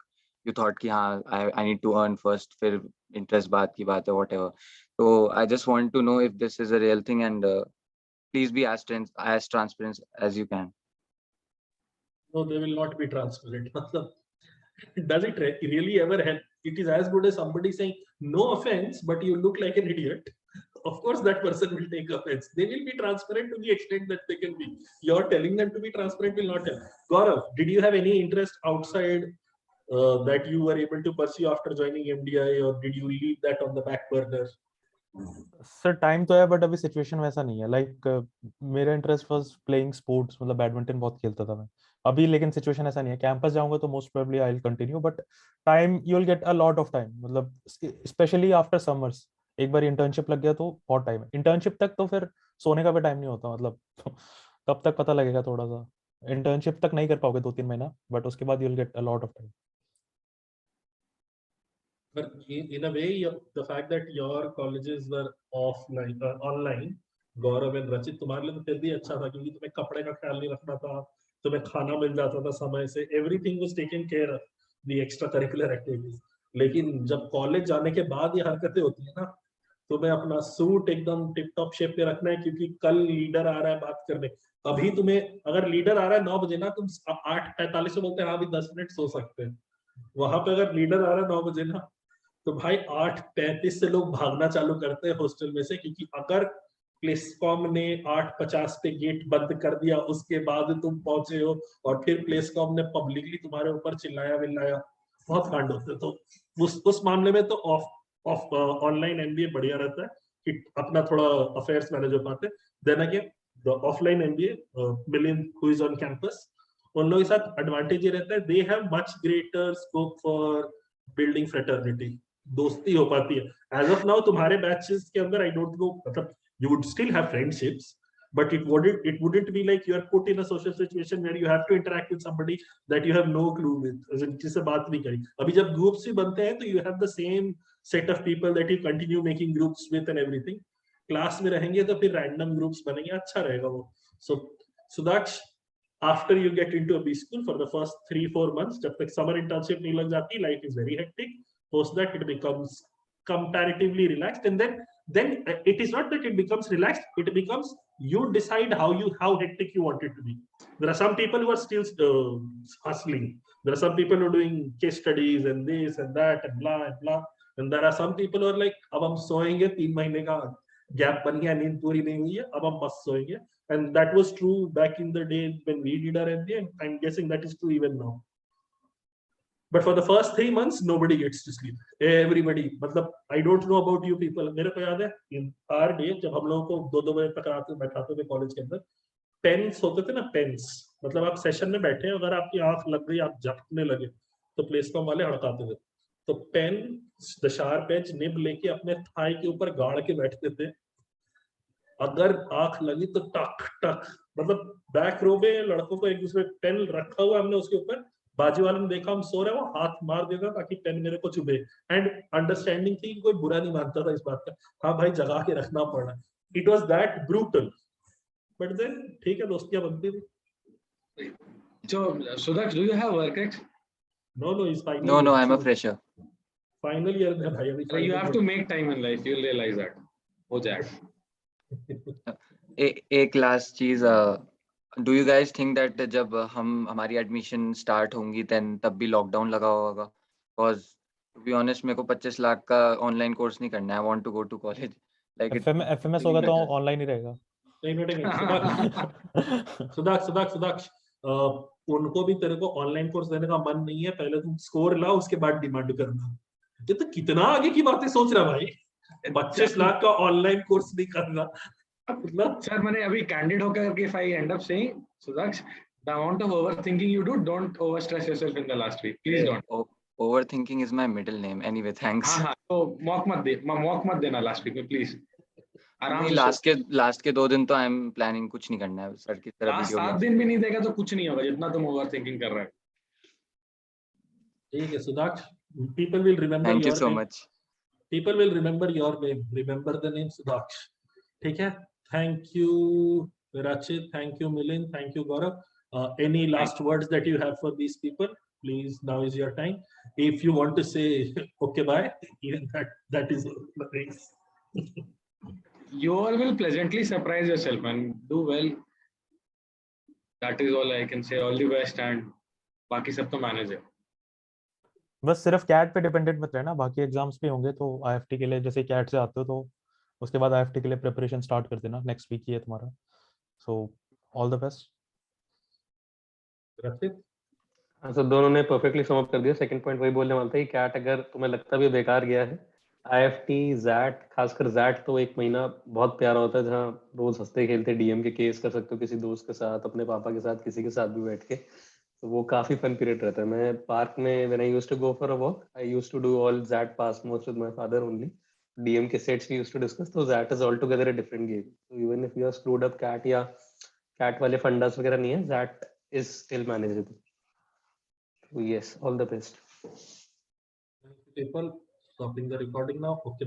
you thought ki haan, I need to earn first, fir interest baat ki baat hai, whatever. So I just want to know if this is a real thing, and please be as transparent as you can. No, they will not be transparent. Does it really ever help? It is as good as somebody saying, no offense, but you look like an idiot. Of course, that person will take offense. They will be transparent to the extent that they can be. You're telling them to be transparent will not help. Gaurav, did you have any interest outside that you were able to pursue after joining MDI, or did you leave that on the back burner? Sir time तो है but अभी situation वैसा नहीं है. Like मेरा interest was playing sports, मतलब badminton बहुत खेलता था मैं अभी, लेकिन सिचुएशन ऐसा नहीं है. कैंपस जाऊंगा तो most probably I will continue, but time you will get a lot of time, मतलब स्पेशली आफ्टर समर्स. एक बार इंटर्नशिप लग गया तो बहुत टाइम है. इंटर्नशिप तक तो फिर सोने का भी टाइम नहीं होता, मतलब तब तक पता लगेगा थोड़ा सा. इंटर्नशिप तक नहीं कर पाओगे 2-3 महीना, बट उसके बाद you will get a lot of time. But in a way, the fact that your colleges were offline, online, Gaurav and Rachit, तुम्हारे लिए तो फिर भी अच्छा था, क्योंकि तुम्हें कपड़े का ख्याल नहीं रखना था, तुम्हें खाना मिल जाता था समय से. Everything was taken care of, the extracurricular activities. लेकिन जब कॉलेज जाने के बाद ये हरकतें होती है ना, तुम्हें अपना सूट एकदम टिप टॉप शेप पे रखना है, क्योंकि कल लीडर आ रहा है बात करने. अभी तुम्हें अगर लीडर आ रहा है 9 बजे ना, तुम 8:45 से बोलते हैं हाँ भी 10 मिनट सो सकते हैं. वहां पे अगर लीडर आ रहा है 9 बजे ना, तो भाई 8:35 से लोग भागना चालू करते हैं हॉस्टल में से, क्योंकि अगर प्लेसकॉम ने 8:50 पे गेट बंद कर दिया, उसके बाद तुम पहुंचे हो और फिर प्लेसकॉम ने पब्लिकली तुम्हारे ऊपर चिल्लाया विल्लाया, बहुत कांड होते. तो उस मामले में तो ऑफ ऑनलाइन एमबीए बढ़िया रहता है कि अपना थोड़ा अफेयर्स मैनेज हो पाते. Then again the offline MBA, million who is on campus, उन लोगों के साथ एडवांटेज ये रहता है, they have much greater scope for building fraternity. दोस्ती हो पाती है. एज ऑफ नाउ तुम्हारे बैचेस के अंदर आई डोंट नो, मतलब you would still have friendships, but it wouldn't be like you are put in a social situation where you have to interact with somebody that you have no clue with, जिससे बात नहीं करी. अभी जब groups भी बनते हैं तो you have the same set of people that you continue making groups with and everything. Class में रहेंगे तो फिर रैंडम ग्रुप्स बनेंगे, अच्छा रहेगा वो. So Sudaksh, after you get into a B school for the first 3-4 months, जब तक summer internship नहीं लग जाती, life is very hectic. Post that it becomes comparatively relaxed, and then it is not that it becomes relaxed, it becomes you decide how hectic you want it to be. There are some people who are still hustling. There are some people who are doing case studies and this and that and blah and blah, and there are some people who are like, अब हम सोएंगे, 3 महीने का gap बन गया, नींद पूरी नहीं हुई है, अब हम बस सोएंगे. And that was true back in the day when we did our MBA, and I'm guessing that is true even now. But for the first 3 months, nobody gets to sleep. Everybody, मतलब I don't know about you people. मेरे को याद है in our day जब हम लोगों को 2-2 बजे तक रात में बैठाते थे कॉलेज के अंदर, पेन्स होते थे ना, पेन्स. मतलब आप सेशन में बैठे, अगर आपकी आंख लग गई, आप झपकने लगे, तो प्लेसकॉम वाले हड़काते थे. तो pen, the sharp edge nib लेके अपने थाई के ऊपर गाड़ के बैठते थे. अगर आंख लगी तो टक टक, मतलब बैक रो में लड़कों को एक दूसरे पेन रखा हुआ हमने उसके ऊपर, बाजू वाले ने देखा हम सो रहे, वो हाथ मार देता ताकि पेन मेरे को चुभे. एंड अंडरस्टैंडिंग थी, कोई बुरा नहीं मानता था इस बात का, हाँ भाई जगा के रखना पड़ा. It was that brutal, but then ठीक है, दोस्तियां बनती थी. So Sudaksh, do you have work ex? No, he's final. No, I'm a fresher. Final year में भाई अभी. You have to make time in life, you'll realize that. हो जाएगा. एक लास्ट चीज, do you guys think that जब हमारी admission start होंगी देन तब भी लॉकडाउन लगा होगा? बिकॉज टू बी ऑनेस्ट मेरे को 25 लाख का ऑनलाइन कोर्स नहीं करना है. I want to go to college. Like FMS होगा तो ऑनलाइन ही रहेगा. सुदाक्ष, उनको भी तेरे को ऑनलाइन कोर्स देने का मन नहीं है, पहले तुम स्कोर ला, उसके बाद डिमांड करना. ये तो कितना आगे की बातें सोच रहा भाई. 25 लाख का ऑनलाइन कोर्स नहीं करना. सर मैंने अभी कैंडिड होकर if I end up saying, Sudaksh, the amount of overthinking you do, don't overstress yourself in the last week. Please don't. Overthinking is my middle name. Anyway, thanks. हाँ, तो मौक मत देना लास्ट वीक में please. नहीं, last के 2 दिन तो आई एम प्लानिंग कुछ नहीं करना है सर की तरह. वीडियो 7 दिन भी नहीं देगा तो कुछ नहीं होगा जितना तुम ओवरथिंकिंग कर रहे हो. ठीक है Sudaksh, people will remember. Thank you so much. People will remember your name. Remember the name Sudaksh. ठीक है. Thank you Rachit, thank you Milind, thank you Gaurav. Any last words that you have for these people? Please, now is your time. If you want to say okay bye, even that is nice. You all will pleasantly surprise yourself and do well. that is all I can say. All the best and बाकी सब तो manage है. बस सिर्फ cat पे dependent मत रहना, बाकी एग्जाम्स भी होंगे तो आईएफटी के लिए जैसे कैट से आते हो तो उसके बाद आईएफटी के लिए प्रिपरेशन स्टार्ट कर देना, नेक्स्ट वीक ही है तुम्हारा. So all the best. हाँ, so दोनों ने परफेक्टली सम अप कर दिया. सेकंड पॉइंट वही बोलने वाला था कि कैट अगर तुम्हें लगता भी बेकार गया है, आईएफटी जैट, खासकर जैट तो एक महीना बहुत प्यारा होता है जहाँ रोज हंसते खेलते डीएम के केस कर सकते हो किसी दोस्त के साथ, अपने पापा के साथ, किसी के साथ भी बैठ के. तो वो काफी फन पीरियड रहता है. मैं पार्क में when I used to go for a walk, I used to do all XAT past most with my father only. DM के sets we used to discuss. तो XAT is altogether a different game. So even if you are screwed up CAT या CAT वाले fundas वगैरह नहीं है, XAT is still manageable. So yes, all the best. People stopping the recording now. Okay.